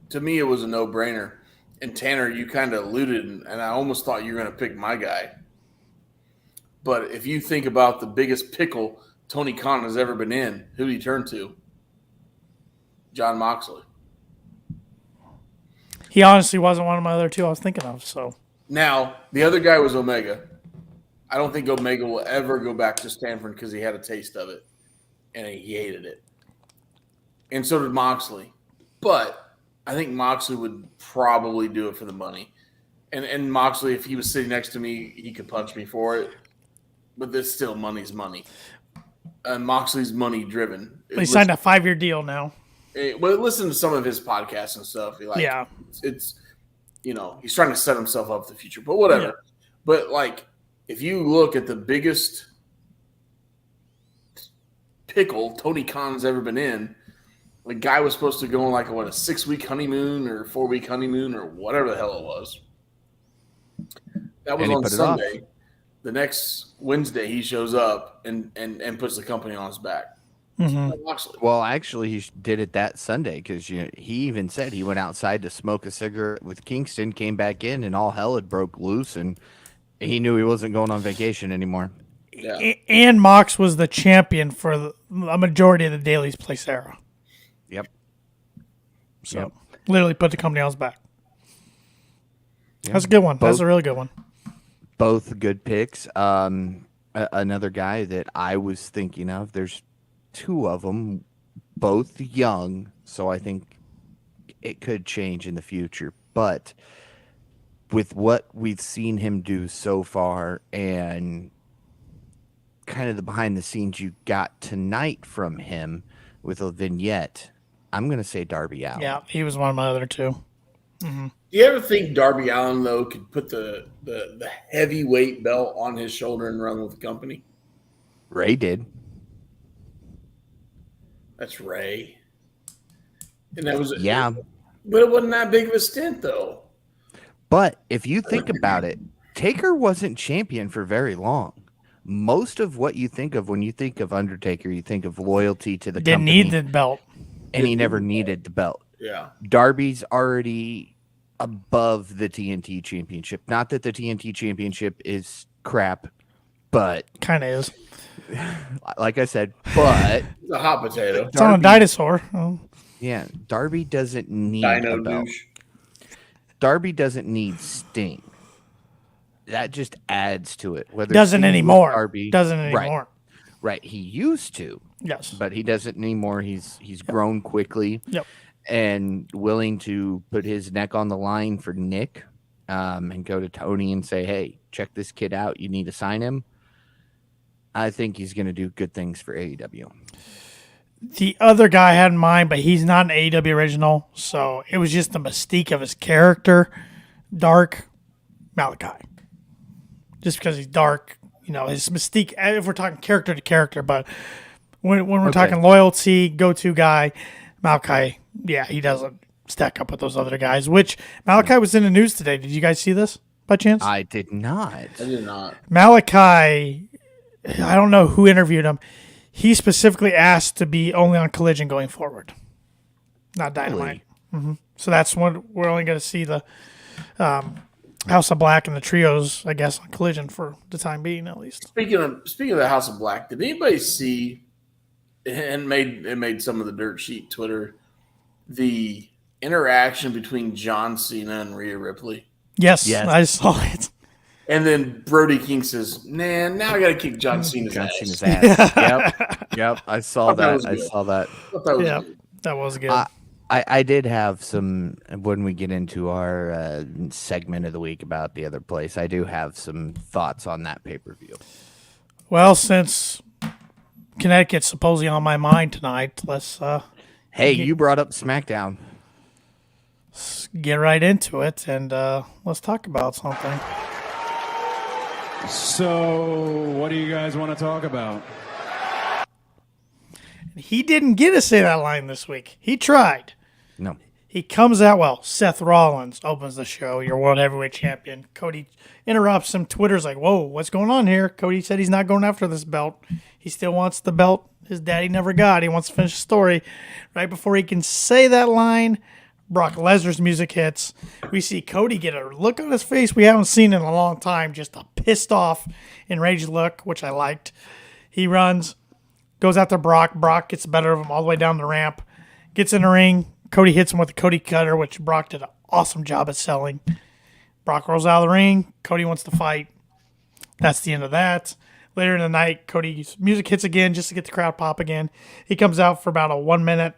to me, it was a no-brainer. And Tanner, you kind of alluded, and I almost thought you were going to pick my guy. But if you think about the biggest pickle Tony Khan has ever been in, who did he turn to? John Moxley. He honestly wasn't one of my other 2 I was thinking of. So now, the other guy was Omega. I don't think Omega will ever go back to Stanford because he had a taste of it, and he hated it. And so did Moxley. But I think Moxley would probably do it for the money. And Moxley, if he was sitting next to me, he could punch me for it. But this still money's money. And Moxley's money driven. he signed a 5-year deal now. Well, listen to some of his podcasts and stuff. It's he's trying to set himself up for the future. But whatever. Yeah. But if you look at the biggest pickle Tony Khan's ever been in, the guy was supposed to go on a 6-week honeymoon or 4-week honeymoon or whatever the hell it was. That was on Sunday. The next Wednesday, he shows up and puts the company on his back. Mm-hmm. Well, actually, he did it that Sunday because he even said he went outside to smoke a cigarette with Kingston, came back in, and all hell had broke loose, and he knew he wasn't going on vacation anymore. Yeah. And Mox was the champion for a majority of the Daily's Place era. Yep. So literally put the company on his back. Yep. That's a good one. That's a really good one. Both good picks. Another guy that I was thinking of, there's 2 of them, both young, so I think it could change in the future. But with what we've seen him do so far and kind of the behind the scenes you got tonight from him with a vignette, I'm going to say Darby Allin. Yeah, he was one of my other 2. Mm-hmm. Do you ever think Darby Allin, though, could put the heavyweight belt on his shoulder and run with the company? Ray did. That's Ray. And that was but it wasn't that big of a stint, though. But if you think about it, Taker wasn't champion for very long. Most of what you think of when you think of Undertaker, you think of loyalty to the company. Didn't need the belt. And he never needed the belt. Yeah. Darby's already above the TNT Championship. Not that the TNT Championship is crap, but Kind of is. like I said, but It's a hot potato. It's on a dinosaur. Oh. yeah, Darby doesn't need Dino a belt. douche. Darby doesn't need Sting. That just adds to it. Whether Doesn't Sting was anymore. Darby, Doesn't anymore. Right. He used to, Yes. but he doesn't anymore. He's grown quickly. Yep. And willing to put his neck on the line for Nick, and go to Tony and say, "Hey, check this kid out. You need to sign him." I think he's going to do good things for AEW. The other guy I had in mind, but he's not an AEW original, so it was just the mystique of his character. Dark Malachi. Just because he's dark, his mystique, if we're talking character to character, but when we're talking loyalty, go-to guy, Malachi, yeah, he doesn't stack up with those other guys, which Malachi was in the news today. Did you guys see this by chance? I did not. I did not. Malachi, I don't know who interviewed him. He specifically asked to be only on Collision going forward, not Dynamite. Really? So that's when we're only going to see the House of Black and the trios, I guess, on Collision for the time being, at least. Speaking of the House of Black, did anybody see and made some of the dirt sheet Twitter the interaction between John Cena and Rhea Ripley? Yes. I saw it. And then Brody King says, "Nah, now I got to kick John Cena's ass." Yep. I saw that. I saw that. Yeah, that was good. I did have some, when we get into our segment of the week about the other place, I do have some thoughts on that pay-per-view. Well, since Connecticut's supposedly on my mind tonight, let's you brought up SmackDown. get right into it, and let's talk about something. So, what do you guys want to talk about? He didn't get to say that line this week. He tried. No. He comes out, Seth Rollins opens the show, your World Heavyweight Champion. Cody interrupts him. Twitter's like, whoa, what's going on here? Cody said he's not going after this belt. He still wants the belt his daddy never got. He wants to finish the story. Right before he can say that line, Brock Lesnar's music hits. We see Cody get a look on his face we haven't seen in a long time, just a pissed off, enraged look, which I liked. He runs, goes after Brock. Brock gets the better of him all the way down the ramp, gets in the ring. Cody hits him with the Cody Cutter, which Brock did an awesome job at selling. Brock rolls out of the ring. Cody wants to fight. That's the end of that. Later in the night, Cody's music hits again just to get the crowd pop again. He comes out for about a 1 minute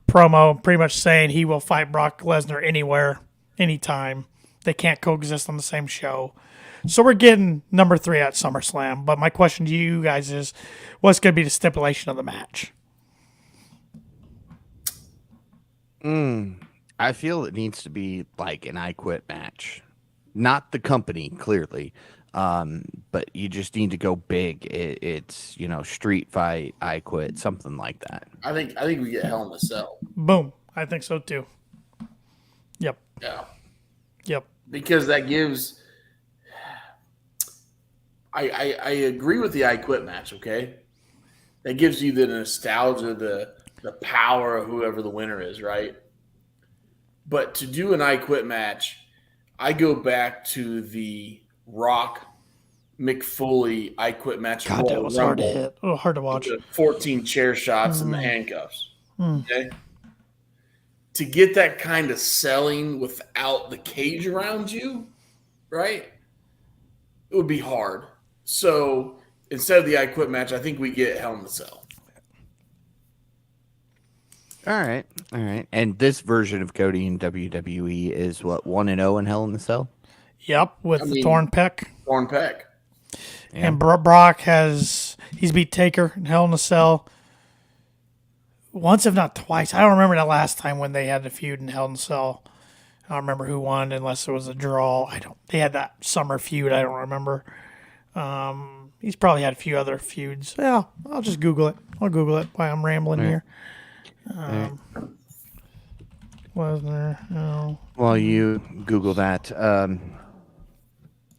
promo, pretty much saying he will fight Brock Lesnar anywhere, anytime. They can't coexist on the same show. So we're getting number 3 at SummerSlam. But my question to you guys is, what's going to be the stipulation of the match? I feel it needs to be like an I Quit match. Not the company, clearly. But you just need to go big. It's, street fight, I Quit, something like that. I think we get Hell in a Cell. Boom. I think so too. Yep. Yeah. Yep. Because that gives I agree with the I Quit match, okay? That gives you the nostalgia, the power of whoever the winner is, right? But to do an I Quit match, I go back to the Rock McFoley I Quit match. God, that was hard to hit. Oh, hard to watch. The 14 chair shots and the handcuffs. Okay. To get that kind of selling without the cage around you, right? It would be hard. So instead of the I Quit match, I think we get Hell in a Cell. All right. And this version of Cody in WWE is what, 1-0 in Hell in the Cell? Yep, with the torn pec. Torn pec. Yeah. And Brock he's beat Taker in Hell in a Cell once, if not twice. I don't remember the last time when they had the feud in Hell in a Cell. I don't remember who won unless it was a draw. They had that summer feud. I don't remember. He's probably had a few other feuds. Yeah, I'll just Google it. I'll Google it while I'm rambling here. Lesnar. No. While you Google that,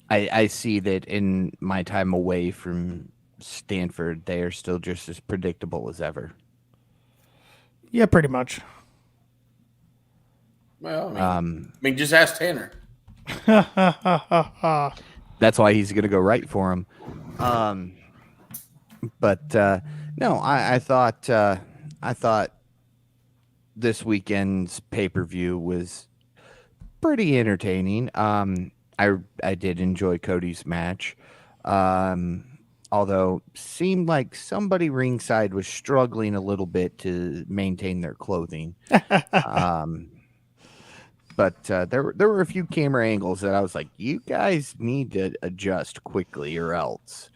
I see that in my time away from Stanford, they are still just as predictable as ever. Yeah, pretty much. Well, I mean, just ask Tanner. That's why he's going to go right for him. But no, I thought this weekend's pay-per-view was pretty entertaining. I did enjoy Cody's match. Although seemed like somebody ringside was struggling a little bit to maintain their clothing. But there were a few camera angles that I was like, you guys need to adjust quickly or else.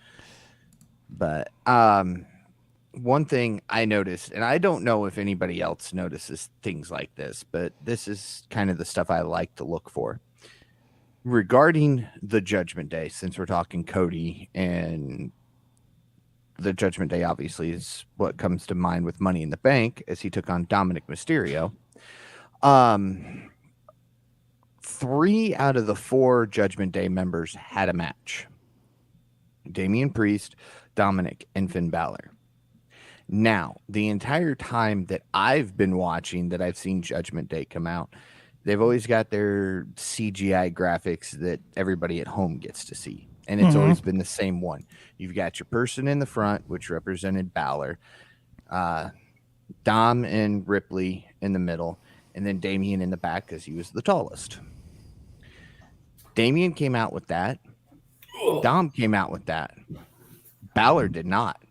But one thing I noticed, and I don't know if anybody else notices things like this, but this is kind of the stuff I like to look for. Regarding the Judgment Day, since we're talking Cody, and the Judgment Day obviously is what comes to mind with Money in the Bank as he took on Dominic Mysterio. 3 out of the 4 Judgment Day members had a match. Damian Priest, Dominic, and Finn Balor. Now, the entire time that I've been watching, that I've seen Judgment Day come out, they've always got their CGI graphics that everybody at home gets to see. And it's always been the same one. You've got your person in the front, which represented Balor, Dom and Ripley in the middle, and then Damian in the back because he was the tallest. Damian came out with that. Dom came out with that. Balor did not.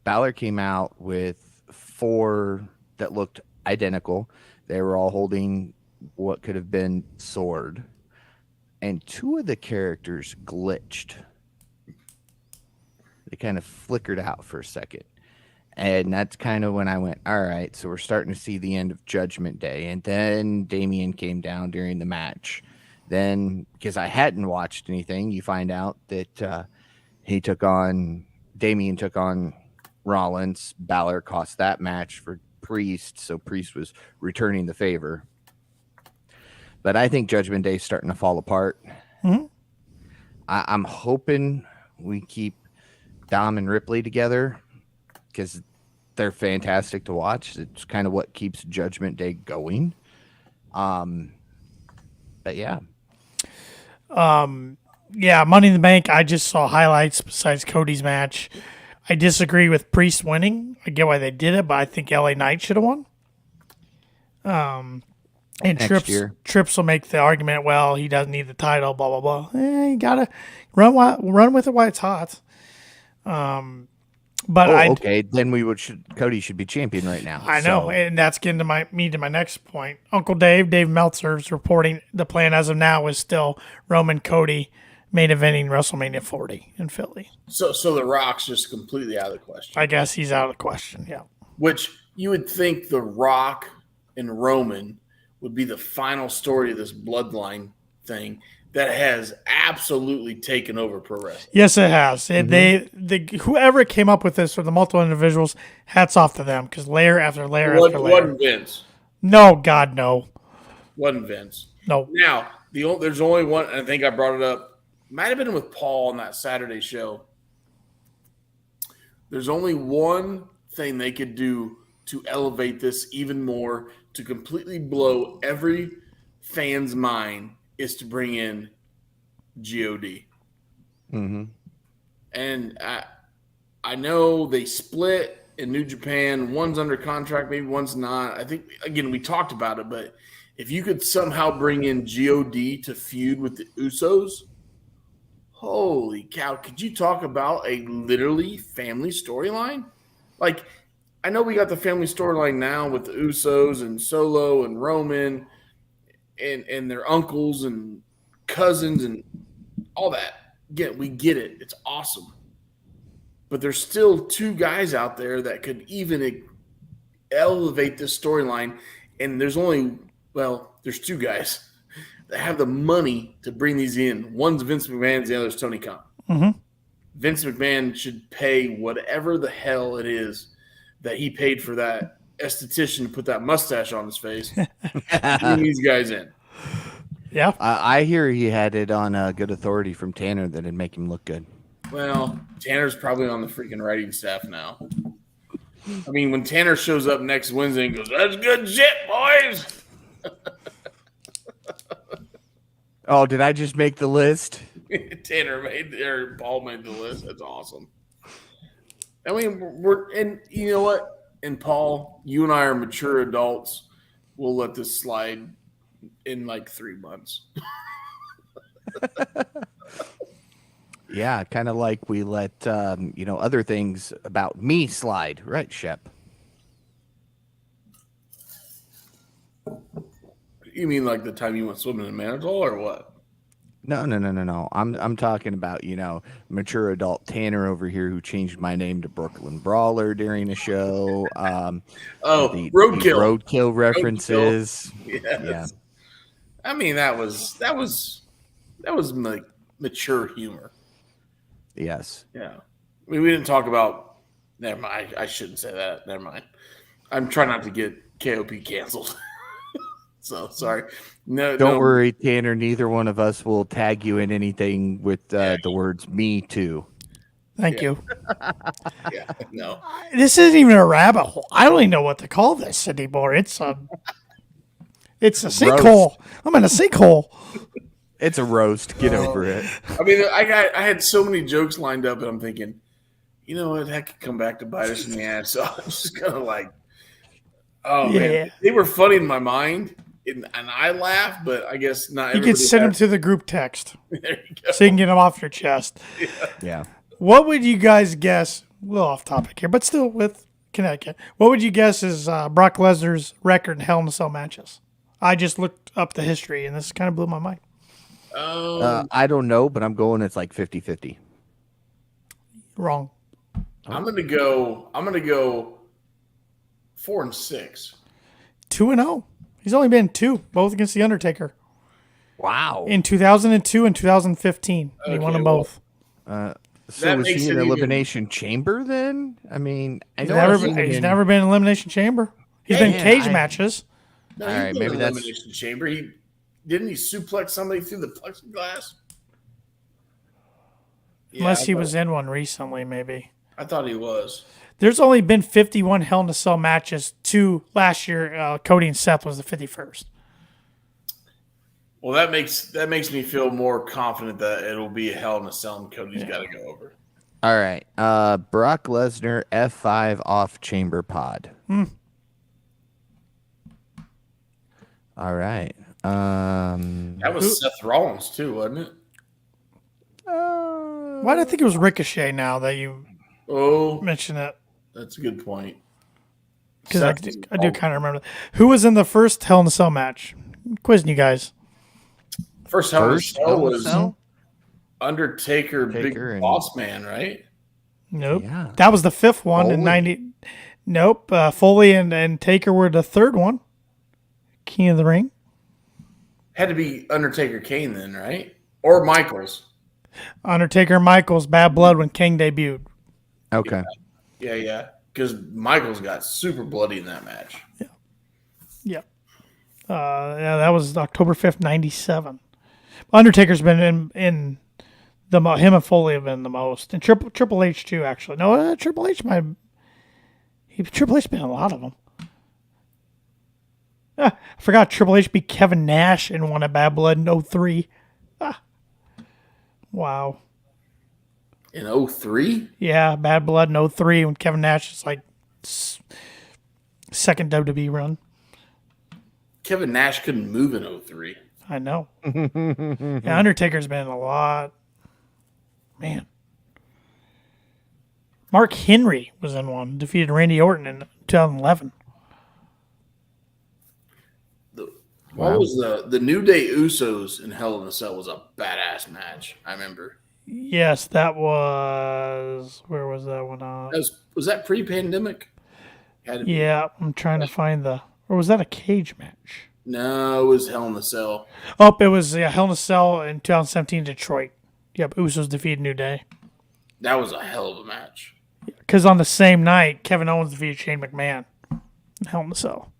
Balor came out with 4 that looked identical. They were all holding what could have been sword. And 2 of the characters glitched. They kind of flickered out for a second. And that's kind of when I went, all right, so we're starting to see the end of Judgment Day. And then Damian came down during the match. Then, because I hadn't watched anything, you find out that Damian took on Rollins. Balor cost that match for Priest, so Priest was returning the favor. But I think Judgment Day is starting to fall apart. Mm-hmm. I'm hoping we keep Dom and Ripley together because they're fantastic to watch. It's kind of what keeps Judgment Day going. But yeah. Yeah, Money in the Bank, I just saw highlights besides Cody's match. I disagree with Priest winning. I get why they did it, but I think LA Knight should have won. And Trips will make the argument, well, he doesn't need the title, blah, blah, blah. You got to run with it while it's hot. Okay. Then Cody should be champion right now. I know, and that's getting to my next point. Uncle Dave Meltzer's reporting the plan as of now is still Roman Cody main eventing WrestleMania 40 in Philly. So The Rock's just completely out of the question. I guess he's out of the question, yeah. Which you would think The Rock and Roman would be the final story of this bloodline thing that has absolutely taken over pro wrestling. Yes, it has. Mm-hmm. Whoever came up with this, or the multiple individuals, hats off to them, because layer after layer after layer. Wasn't Vince. No, God, no. Wasn't Vince. No. Now, there's only one, I think I brought it up, might have been with Paul on that Saturday show. There's only one thing they could do to elevate this even more, to completely blow every fan's mind, is to bring in God. Mm-hmm. And I know they split in New Japan. One's under contract, maybe one's not. I think, again, we talked about it, but if you could somehow bring in God to feud with the Usos, holy cow, could you talk about a literally family storyline? Like, I know we got the family storyline now with the Usos and Solo and Roman and their uncles and cousins and all that. Again, we get it. It's awesome. But there's still 2 guys out there that could even elevate this storyline. And there's 2 guys that have the money to bring these in. One's Vince McMahon, the other's Tony Khan. Mm-hmm. Vince McMahon should pay whatever the hell it is that he paid for that esthetician to put that mustache on his face. Bring these guys in. Yeah. I hear he had it on good authority from Tanner that it'd make him look good. Well, Tanner's probably on the freaking writing staff now. I mean, when Tanner shows up next Wednesday and goes, "That's good shit, boys." Oh, did I just make the list? Paul made the list. That's awesome. I mean, and you know what? And Paul, you and I are mature adults. We'll let this slide in like 3 months. Yeah, kind of like we let other things about me slide, right, Shep? You mean like the time you went swimming in Manitoul or what? No. I'm talking about, mature adult Tanner over here who changed my name to Brooklyn Brawler during a show. The Roadkill. Roadkill references. Yes. Yeah. I mean, that was like mature humor. Yes. Yeah. I mean, we didn't talk about. Never mind. I shouldn't say that. Never mind. I'm trying not to get KOP canceled. So sorry. Don't worry, Tanner. Neither one of us will tag you in anything with the words "me too." Thank you. Yeah. No. This isn't even a rabbit hole. I don't even know what to call this anymore. It's a sinkhole. I'm in a sinkhole. It's a roast. Get over it. I mean, I had so many jokes lined up, and I'm thinking, you know what? That could come back to bite us in the ass. So I'm just kind of like, oh man, they were funny in my mind, and I laughed, but I guess not. You can send them to the group text, There you go. so you can get them off your chest. Yeah. What would you guys guess? A little off topic here, but still with Connecticut. What would you guess is Brock Lesnar's record in Hell in a Cell matches? I just looked up the history, and this kind of blew my mind. I don't know, but I'm going. It's like 50-50. Wrong. I'm gonna go 4-6. 2-0. He's only been 2, both against the Undertaker Wow. in 2002 and 2015. And he won them both. So That was makes he it in even- Elimination Chamber then? I mean, He's never been in Elimination Chamber. He's been cage matches. No, All he right, was maybe in that's- elimination chamber. He suplex somebody through the plexiglass. Yeah, Unless he was in one recently, maybe. I thought he was. There's only been 51 Hell in a Cell matches. 2 last year. Cody and Seth was the 51st. Well, that makes me feel more confident that it'll be a Hell in a Cell and Cody's got to go over. All right. Brock Lesnar F5 off chamber pod. All right. That was Seth Rollins too, wasn't it? Why do I think it was Ricochet now that you Oh, mention it? that's a good point. Because I do kind of remember that. Who was in the first Hell in a Cell match? Quizzing you guys. First Hell in a First Cell Hell in a was Cell? Undertaker, Big Taker and- Boss Man, right? Nope. Yeah. That was the 5th one in Foley. 90. Nope. Foley and Taker were the 3rd one. King of the Ring. Had to be Undertaker Kane then, right? Or Michaels. Undertaker and Michaels, Bad Blood when King debuted. Okay. Yeah. Because Michaels got super bloody in that match. Yeah. That was October 5th, 97. Undertaker's been in the him and Foley have been the most. And Triple H too, actually. No, Triple H Triple H's been in a lot of them. I forgot Triple H beat Kevin Nash and won a Bad Blood in 03. Wow. In 03? Yeah, Bad Blood in 03 when Kevin Nash is like second WWE run. Kevin Nash couldn't move in 03. I know. Yeah, Undertaker's been in a lot. Man. Mark Henry was in one, defeated Randy Orton in 2011. What was the New Day Usos in Hell in a Cell was a badass match. I remember. Yes, that was. Where was that one? Was that pre-pandemic? Had to be. Yeah, I'm trying to find the. Or was that a cage match? No, it was Hell in a Cell. Oh, it was Hell in a Cell in 2017 Detroit. Yep, Usos defeated New Day. That was a hell of a match. Because on the same night, Kevin Owens defeated Shane McMahon in Hell in a Cell.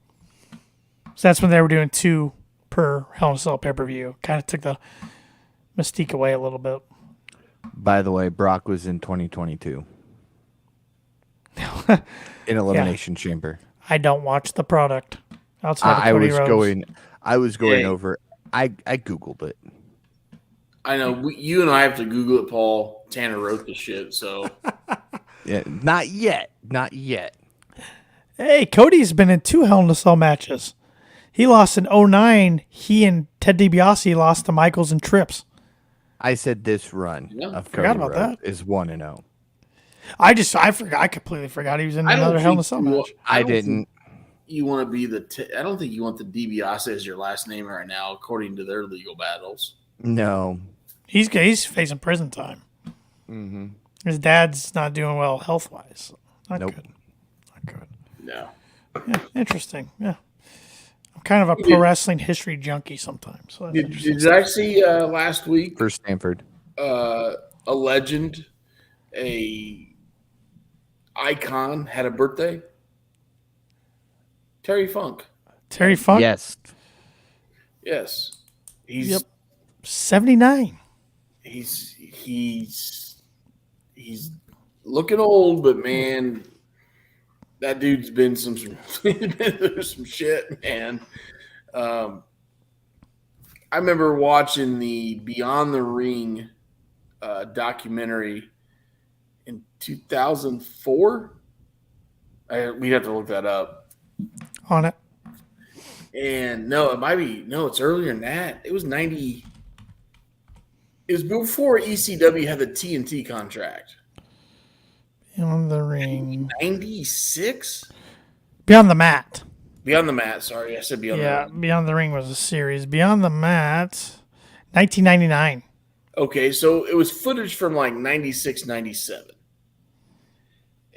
So that's when they were doing 2 per Hell in a Cell pay-per-view. Kind of took the mystique away a little bit. By the way, Brock was in 2022 in Elimination Chamber. I don't watch the product outside of I Cody was Rhodes. going. I was going Yeah. over. I googled it. I know you and I have to Google it, Paul. Tanner wrote the shit, so Yeah, not yet. Not yet. Hey, Cody's been in 2 Hell in a Cell matches. He lost in 2009. He and Ted DiBiase lost to Michaels and Trips. I said this run of Forgot Cody about Rhodes that. is 1-0. I forgot. I completely forgot he was in another Hell in a Cell match. I didn't. You want to be I don't think you want the DiBiase as your last name right now, according to their legal battles. No. He's facing prison time. Mm-hmm. His dad's not doing well health wise. Not Nope. good. Not good. No. Yeah, interesting. Yeah. I'm kind of a pro wrestling history junkie sometimes. So that's interesting. Did I see last week For Stanford. a legend, a icon had a birthday? Terry Funk. Terry Funk? Yes. Yes. He's 79. he's looking old, but man, that dude's been through some shit, man. I remember watching the Beyond the Ring documentary in 2004. We'd have to look that up. On it. And it's earlier than that. It was 90. It was before ECW had the TNT contract. Beyond the Ring. 96? Beyond the Mat. Beyond the Mat, sorry. I said Beyond the Ring. Beyond the Ring was a series. Beyond the Mat, 1999. Okay, so it was footage from like 96, 97.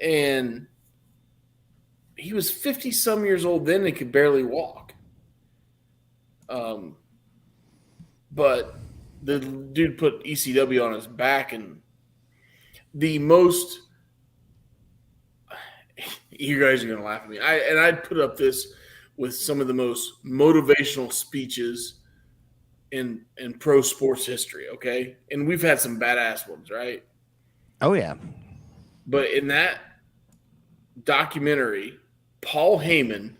And he was 50-some years old then and could barely walk. But the dude put ECW on his back, and the most – you guys are going to laugh at me. I'd put up this with some of the most motivational speeches in pro sports history, okay? And we've had some badass ones, right? Oh, yeah. But in that documentary, Paul Heyman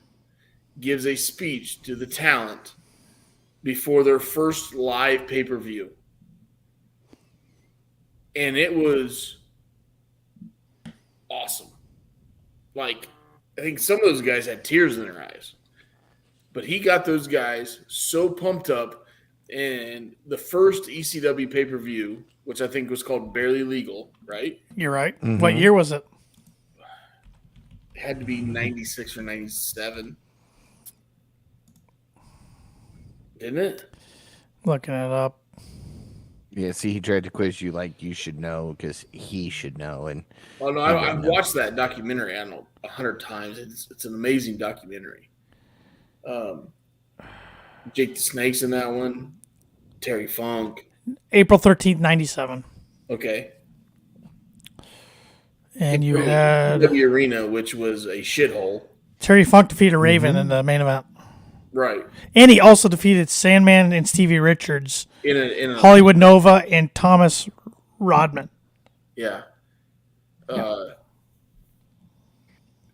gives a speech to the talent before their first live pay-per-view. And it was awesome. Like, I think some of those guys had tears in their eyes. But he got those guys so pumped up. And the first ECW pay-per-view, which I think was called Barely Legal, right? You're right. Mm-hmm. What year was it? It had to be 96 or 97. Didn't it? Looking it up. Yeah, see, he tried to quiz you like you should know because he should know. And Oh, no, I've watched that documentary, I don't know, 100 times. It's an amazing documentary. Jake the Snake's in that one. Terry Funk. April 13th, 97. Okay. And you had W Arena, which was a shithole. Terry Funk defeated Raven in the main event. Right. And he also defeated Sandman and Stevie Richards, In a Hollywood Nova, and Thomas Rodman. Yeah. In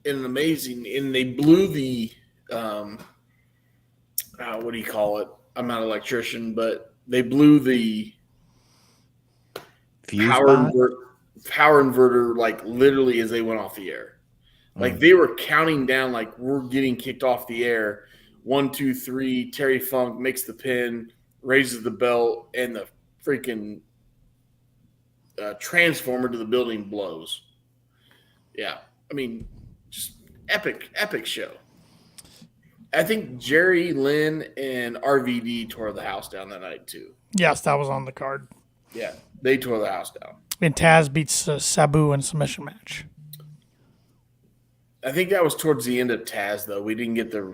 an amazing, and they blew the, what do you call it? I'm not an electrician, but they blew the Fuse power box? inverter like literally as they went off the air. Like they were counting down, like we're getting kicked off the air. 1, 2, 3. Terry Funk makes the pin, raises the belt, and the freaking transformer to the building blows. Yeah, I mean, just epic show. I think Jerry Lynn and RVD tore the house down that night too. Yes, that was on the card. Yeah, they tore the house down. And Taz beats Sabu in a submission match. I think that was towards the end of Taz, though. We didn't get the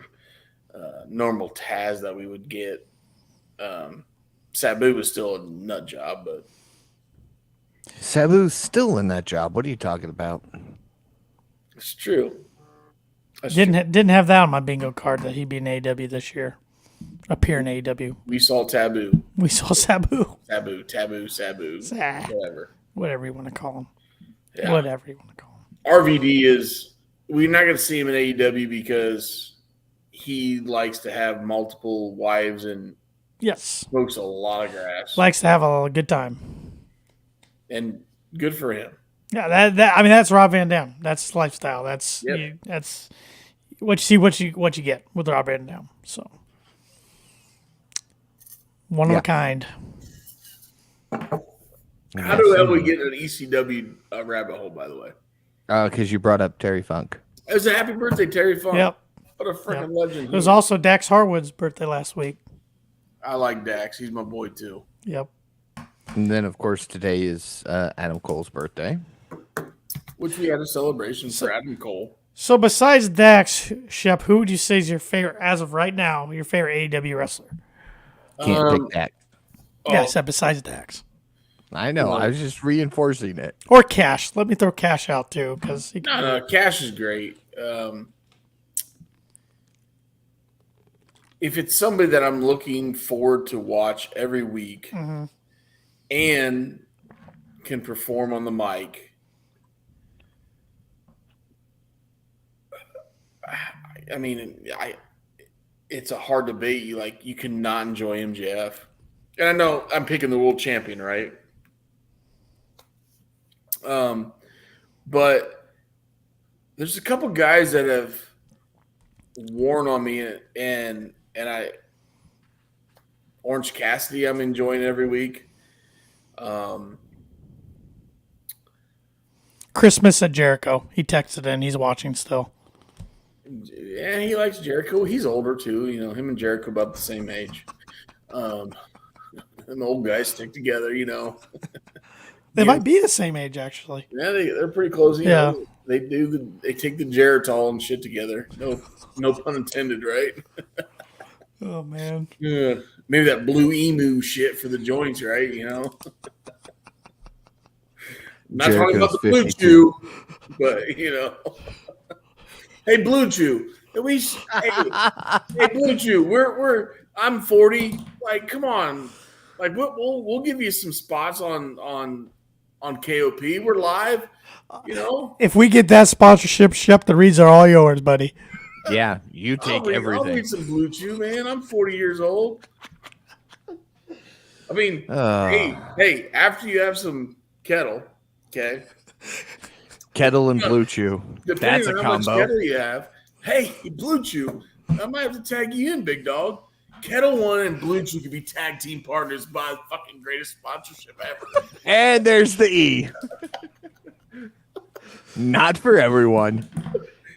normal Taz that we would get. Sabu was still a nut job, but Sabu's still in that job. What are you talking about? it's true. That's Didn't have that on my bingo card that he'd be in AEW this year. Appear in AEW. We saw Taboo. We saw Sabu. Taboo. Sa- Whatever. Whatever you want to call him. Yeah. Whatever you want to call him. RVD is – we're not going to see him in AEW because he likes to have multiple wives and Yes. Smokes a lot of grass. Likes to have a good time. And good for him. Yeah, that's Rob Van Dam. That's his lifestyle. That's Yep. that's what you get with Rob Van Dam. So one of a kind. How the hell we get an ECW rabbit hole, by the way? Because you brought up Terry Funk. It was a happy birthday, Terry Funk. Yep. What a freaking legend. It was also Dax Harwood's birthday last week. I like Dax. He's my boy, too. Yep. And then, of course, today is Adam Cole's birthday. Which we had a celebration for Adam Cole. So besides Dax, Shep, who would you say is your favorite, as of right now, your favorite AEW wrestler? Can't pick Dax. Yeah, except besides Dax. I know. I was just reinforcing it. Or Cash. Let me throw Cash out, too. No, Cash is great. If it's somebody that I'm looking forward to watch every week and can perform on the mic, I mean, it's a hard debate. You cannot enjoy MJF. And I know I'm picking the world champion, right? But there's a couple guys that have worn on me, and Orange Cassidy I'm enjoying every week. Christmas at Jericho. He texted in. He's watching still. Yeah, he likes Jericho. He's older too. You know, him and Jericho about the same age. Them old guys stick together. You know, They might be the same age, actually. yeah, they're pretty close. You know, they take the Geritol and shit together. No pun intended, right? Oh man. Yeah, maybe that blue emu shit for the joints, right? You know. Not talking about the Blue Chew, but you know. Hey, Blue Chew. At least, hey, Blue Chew. I'm 40. Like, come on. Like, we'll give you some spots on KOP. We're live. You know. If we get that sponsorship, Shep, the reads are all yours, buddy. Yeah, you take everything. I'll read some Blue Chew, man. I'm 40 years old. I mean, hey, after you have some kettle, okay. Kettle and Blue Chew. That's a on how much combo. kettle you have. Hey, Blue Chew. I might have to tag you in, big dog. Kettle One and Blue Chew could be tag team partners by the fucking greatest sponsorship ever. And there's the E. Not for everyone.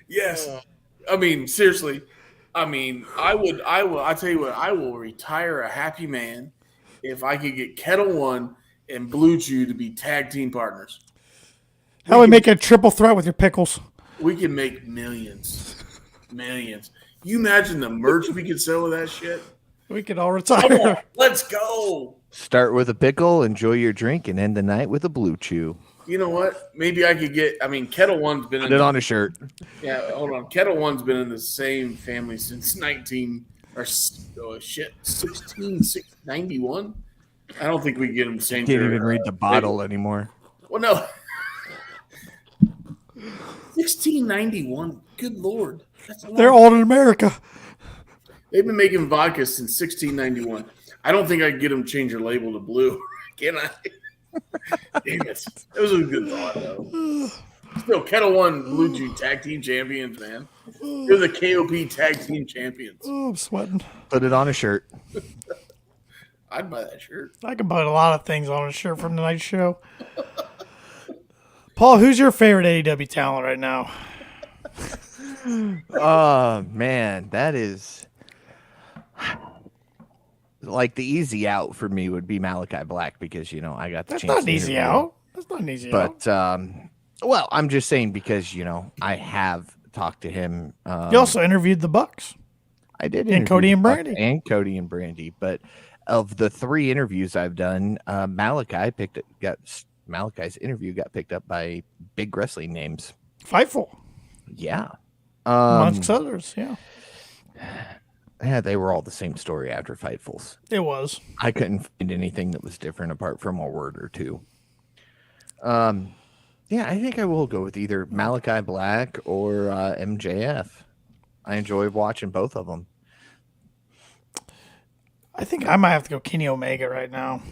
Yes. I mean, seriously. I mean, I tell you what, I will retire a happy man if I could get Kettle One and Blue Chew to be tag team partners. How we make a triple threat with your pickles? We can make millions. Millions. You imagine the merch we could sell with that shit? We could all Come on, retire. let's go. Start with a pickle, enjoy your drink, and end the night with a Blue Chew. You know what? Maybe I could get. I mean, Kettle One's been Put it on a shirt. Yeah, hold on. Kettle One's been in the same family since 1691. I don't think we can get them the same. Can't even read the bottle anymore. Well, no. 1691. Good Lord. That's a lot. They're old in America. They've been making vodka since 1691. I don't think I can get them to change their label to blue. Can I? Damn it. That was a good thought, though. Still, Kettle One, Blue Chew tag team champions, man. They're the KOP tag team champions. Oh, I'm sweating. Put it on a shirt. I'd buy that shirt. I can put a lot of things on a shirt from tonight's show. Paul, who's your favorite AEW talent right now? Oh, man. That is... Like, the easy out for me would be Malachi Black because, you know, I got the That's chance not an to easy interview him. out. That's not an easy out. But, well, I'm just saying because, you know, I have talked to him. You also interviewed the Bucks. I did. And Cody and Buck Brandy. And Cody and Brandy. But of the 3 interviews I've done, Malachi's interview got picked up by big wrestling names. Fightful. Yeah. Amongst others, yeah. Yeah, they were all the same story after Fightfuls. It was. I couldn't find anything that was different apart from a word or two. Yeah, I think I will go with either Malachi Black or MJF. I enjoy watching both of them. I think I might have to go Kenny Omega right now.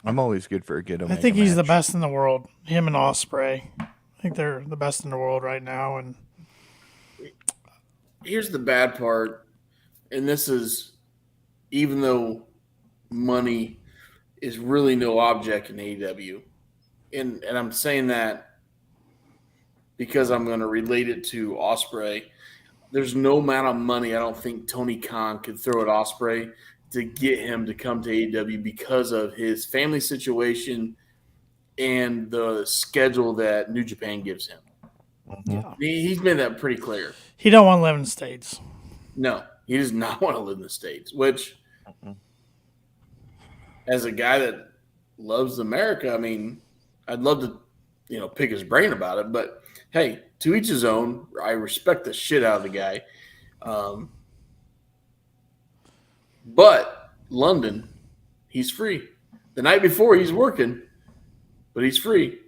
I'm always good for a good Omega I think he's the match. best in the world. Him and Ospreay. I think they're the best in the world right now. And Here's the bad part, and this is even though money is really no object in AEW, and I'm saying that because I'm going to relate it to Ospreay. There's no amount of money I don't think Tony Khan could throw at Ospreay to get him to come to AEW because of his family situation and the schedule that New Japan gives him. yeah, He's made that pretty clear. he don't want to live in the States. No, he does not want to live in the States, which, as a guy that loves America, I mean, I'd love to, pick his brain about it. But, hey, to each his own. I respect the shit out of the guy. But London, he's free. The night before, he's working, but he's free.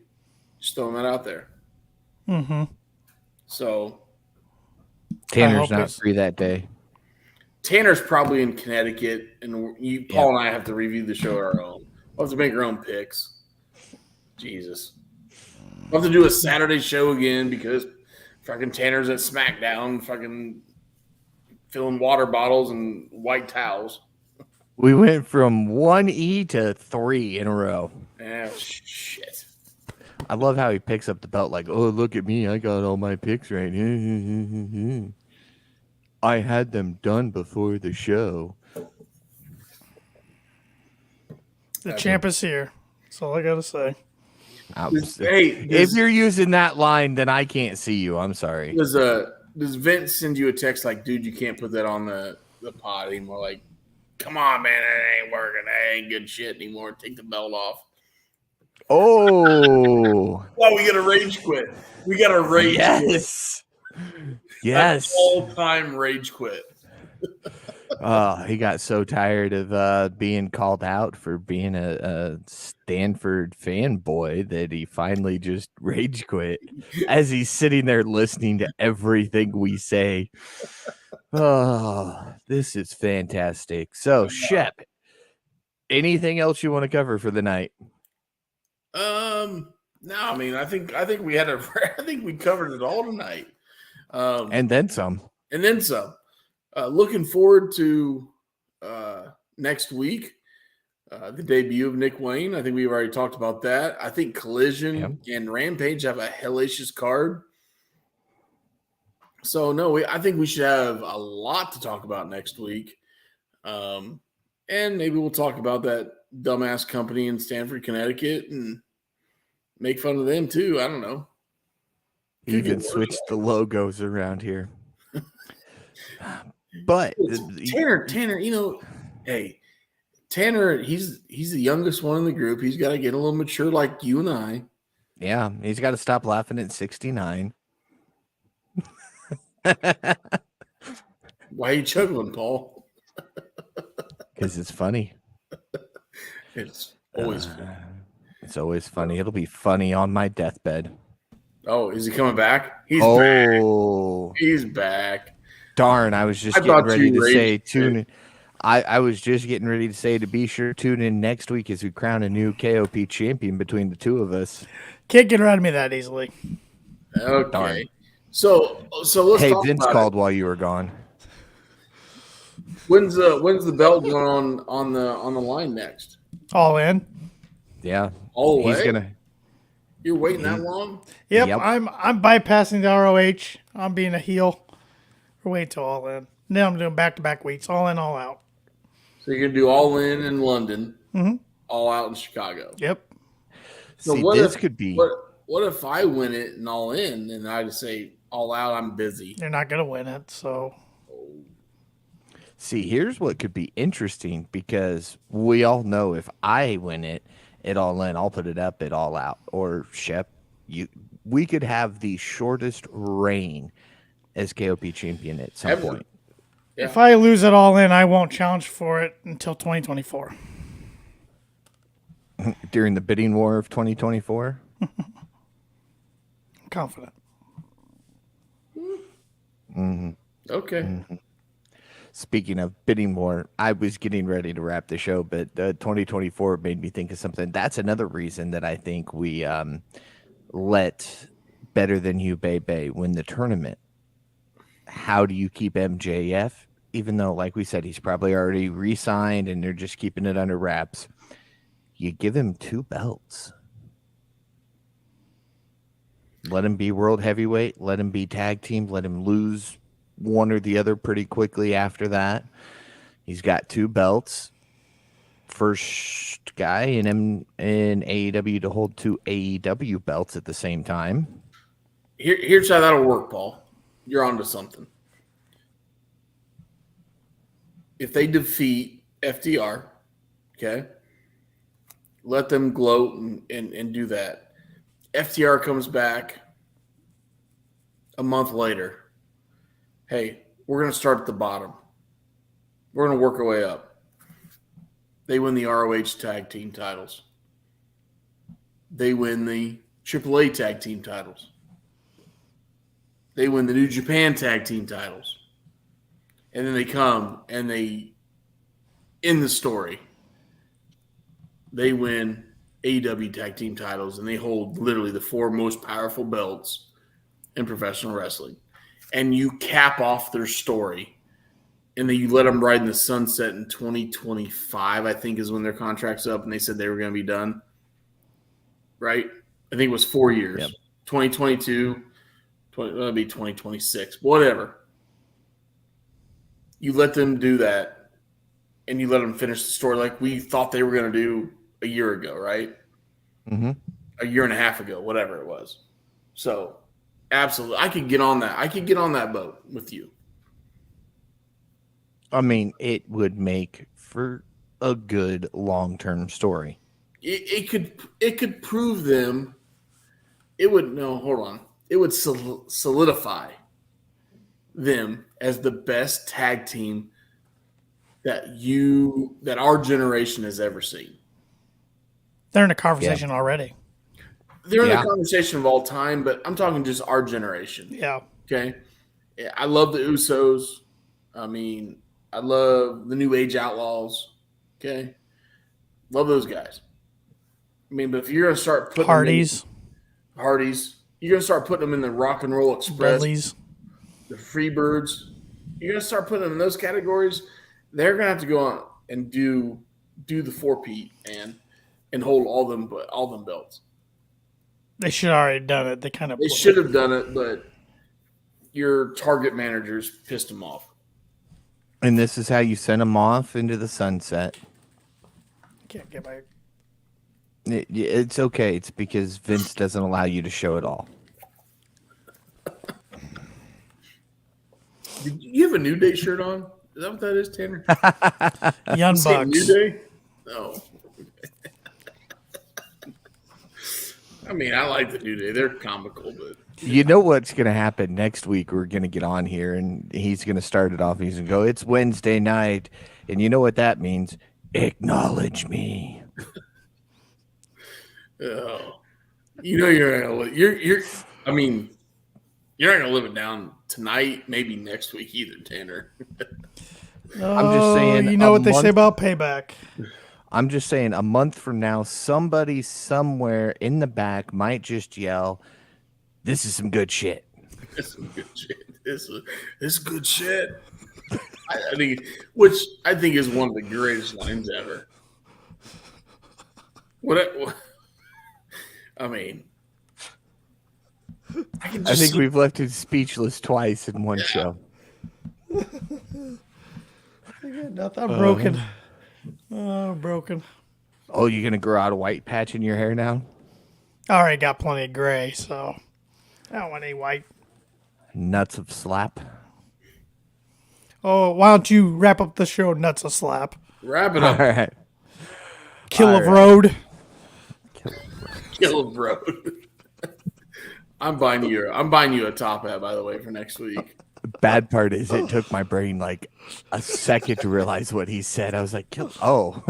Just throwing that out there. Mm-hmm. So Tanner's not free that day. Tanner's probably in Connecticut, and Paul and I have to review the show our own. We'll have to make our own picks. Jesus. We'll have to do a Saturday show again because fucking Tanner's at SmackDown fucking filling water bottles and white towels. We went from 1E to 3 in a row. Ah, shit. I love how he picks up the belt like, oh, look at me. I got all my picks right. I had them done before the show. The champ is here. That's all I got to say. If you're using that line, then I can't see you. I'm sorry. Does Vince send you a text like, dude, you can't put that on the pod anymore? Like, come on, man, it ain't working. That ain't good shit anymore. Take the belt off. Oh. Well, we got to rage quit. We got to rage quit. Yes. All-time rage quit. He got so tired of being called out for being a Stanford fanboy that he finally just rage quit as he's sitting there listening to everything we say. Oh, this is fantastic. So, Shep, anything else you want to cover for the night? No, I mean, I think we had I think we covered it all tonight. And then some. And then some. Looking forward to next week, the debut of Nick Wayne. I think we've already talked about that. I think Collision and Rampage have a hellacious card. So, no, I think we should have a lot to talk about next week. And maybe we'll talk about that dumbass company in Stamford, Connecticut, and make fun of them too. I don't know. Even switch the logos around here. But Tanner, hey, Tanner, he's the youngest one in the group. He's got to get a little mature like you and I. Yeah, he's got to stop laughing at 69. Why are you chuckling, Paul? Because it's funny. It's always funny. It's always funny. It'll be funny on my deathbed. Oh, is he coming back? He's back. He's back. Darn, I was just getting ready to say tune in. I was just getting ready to say to be sure tune in next week as we crown a new KOP champion between the two of us. Can't get rid of me that easily. Okay. Darn. So let's talk Vince about called it. while you were gone. When's the belt going on the line next? All in. Yeah. All the He's way? gonna. You're waiting that long? Yep. Yep. I'm bypassing the ROH. I'm being a heel. We're waiting till All In. Then I'm doing back-to-back weeks. All in, all out. So you're gonna do All in London, All out in Chicago. Yep. So See, what this if, could be. What if I win it and All in, and I just say All out? I'm busy. They're not going to win it, so. See, here's what could be interesting because we all know if I win it at All In, I'll put it up at All Out. Or Shep, we could have the shortest reign as KOP champion at some point. Yeah. If I lose it All In, I won't challenge for it until 2024. During the bidding war of 2024? I'm confident. Okay. Speaking of bidding war, I was getting ready to wrap the show, but 2024 made me think of something. That's another reason that I think we let Better Than You Bebe win the tournament. How do you keep MJF? Even though, like we said, he's probably already re-signed and they're just keeping it under wraps. You give him 2 belts. Let him be world heavyweight. Let him be tag team. Let him lose one or the other pretty quickly after that. He's got 2 belts. First guy in AEW to hold 2 AEW belts at the same time. Here's how that'll work, Paul. You're onto something. If they defeat FTR, okay, let them gloat and do that. FTR comes back a month later. Hey, we're going to start at the bottom. We're going to work our way up. They win the ROH tag team titles. They win the AAA tag team titles. They win the New Japan tag team titles. And then they come and they end the story. They win AEW tag team titles and they hold literally the 4 most powerful belts in professional wrestling. And you cap off their story. And then you let them ride in the sunset in 2025, I think is when their contract's up. And they said they were going to be done. Right? I think it was 4 years. Yep. 2022, that'll be 2026. Whatever. You let them do that, and you let them finish the story like we thought they were going to do a year ago, right? Mm-hmm. A year and a half ago, whatever it was. So, absolutely. I could get on that. I could get on that boat with you. I mean, it would make for a good long-term story. It could prove them. It would no, hold on. It would solidify them as the best tag team that our generation has ever seen. They're in a conversation already. They're in the conversation of all time, but I'm talking just our generation. Yeah. Okay. I love the Usos. I mean, I love the New Age Outlaws. Okay. Love those guys. I mean, but if you're going to start putting Hardys, you're going to start putting them in the Rock and Roll Express, Dudleys, the Freebirds, you're going to start putting them in those categories. They're going to have to go on and do the 4-peat and hold all them belts. they should have already done it. They should have done it, but your target managers pissed them off. And this is how you send them off into the sunset. Can't get my. It's okay. It's because Vince doesn't allow you to show it all. Did you have a New Day shirt on? Is that what that is, Tanner? Young Say Bucks. New Day? No. I mean, I like the New Day. They're comical, but You know what's going to happen next week? We're going to get on here, and he's going to start it off. He's going to go, it's Wednesday night, and you know what that means? Acknowledge me. oh, you know you're gonna I mean, you're not gonna live it down tonight. Maybe next week either, Tanner. I'm just saying. You know what they say about payback. I'm just saying, a month from now, somebody somewhere in the back might just yell, "This is some good shit." This is good shit. This is good shit. I think, which I think is one of the greatest lines ever. What I mean, I think we've left him speechless twice in one show. Nothing. I'm broken. Oh, broken. Oh, you're going to grow out a white patch in your hair now? I already got plenty of gray, so I don't want any white. Nuts of slap. Oh, why don't you wrap up the show? Nuts a slap. Wrap it up. All right. Kill All of right. road. Kill bro. I'm buying you a top hat, by the way, for next week. Bad part is it took my brain like a second to realize what he said. I was like, oh.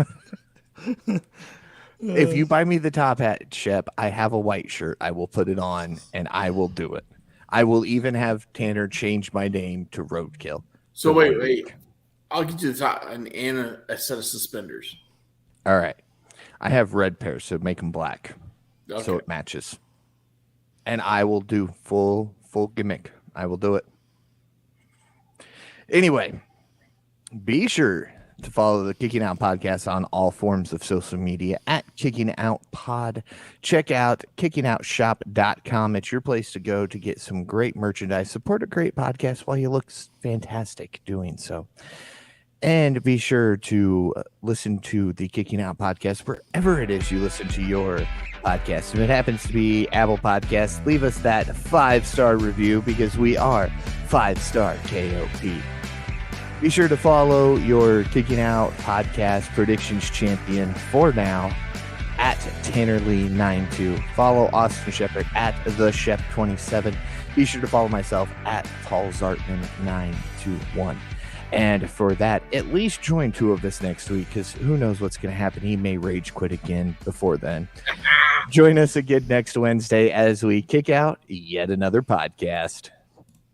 If you buy me the top hat, Shep, I have a white shirt. I will put it on and I will do it. I will even have Tanner change my name to Roadkill. So wait. I'll get you the top and a set of suspenders. All right. I have red pairs, so make them black. Okay. So it matches. And I will do full gimmick. I will do it. Anyway, be sure to follow the Kicking Out Podcast on all forms of social media at Kicking Out Pod. Check out kickingoutshop.com. It's your place to go to get some great merchandise. Support a great podcast while you look fantastic doing so. And be sure to listen to the Kicking Out Podcast wherever it is you listen to your podcast. If it happens to be Apple Podcasts, leave us that 5-star review because we are 5-star KOP. Be sure to follow your Kicking Out Podcast predictions champion for now at TannerLee92. Follow Austin Shepard at TheShep27. Be sure to follow myself at PaulZartman921. And for that, at least join 2 of us next week because who knows what's going to happen. He may rage quit again before then. Join us again next Wednesday as we kick out yet another podcast.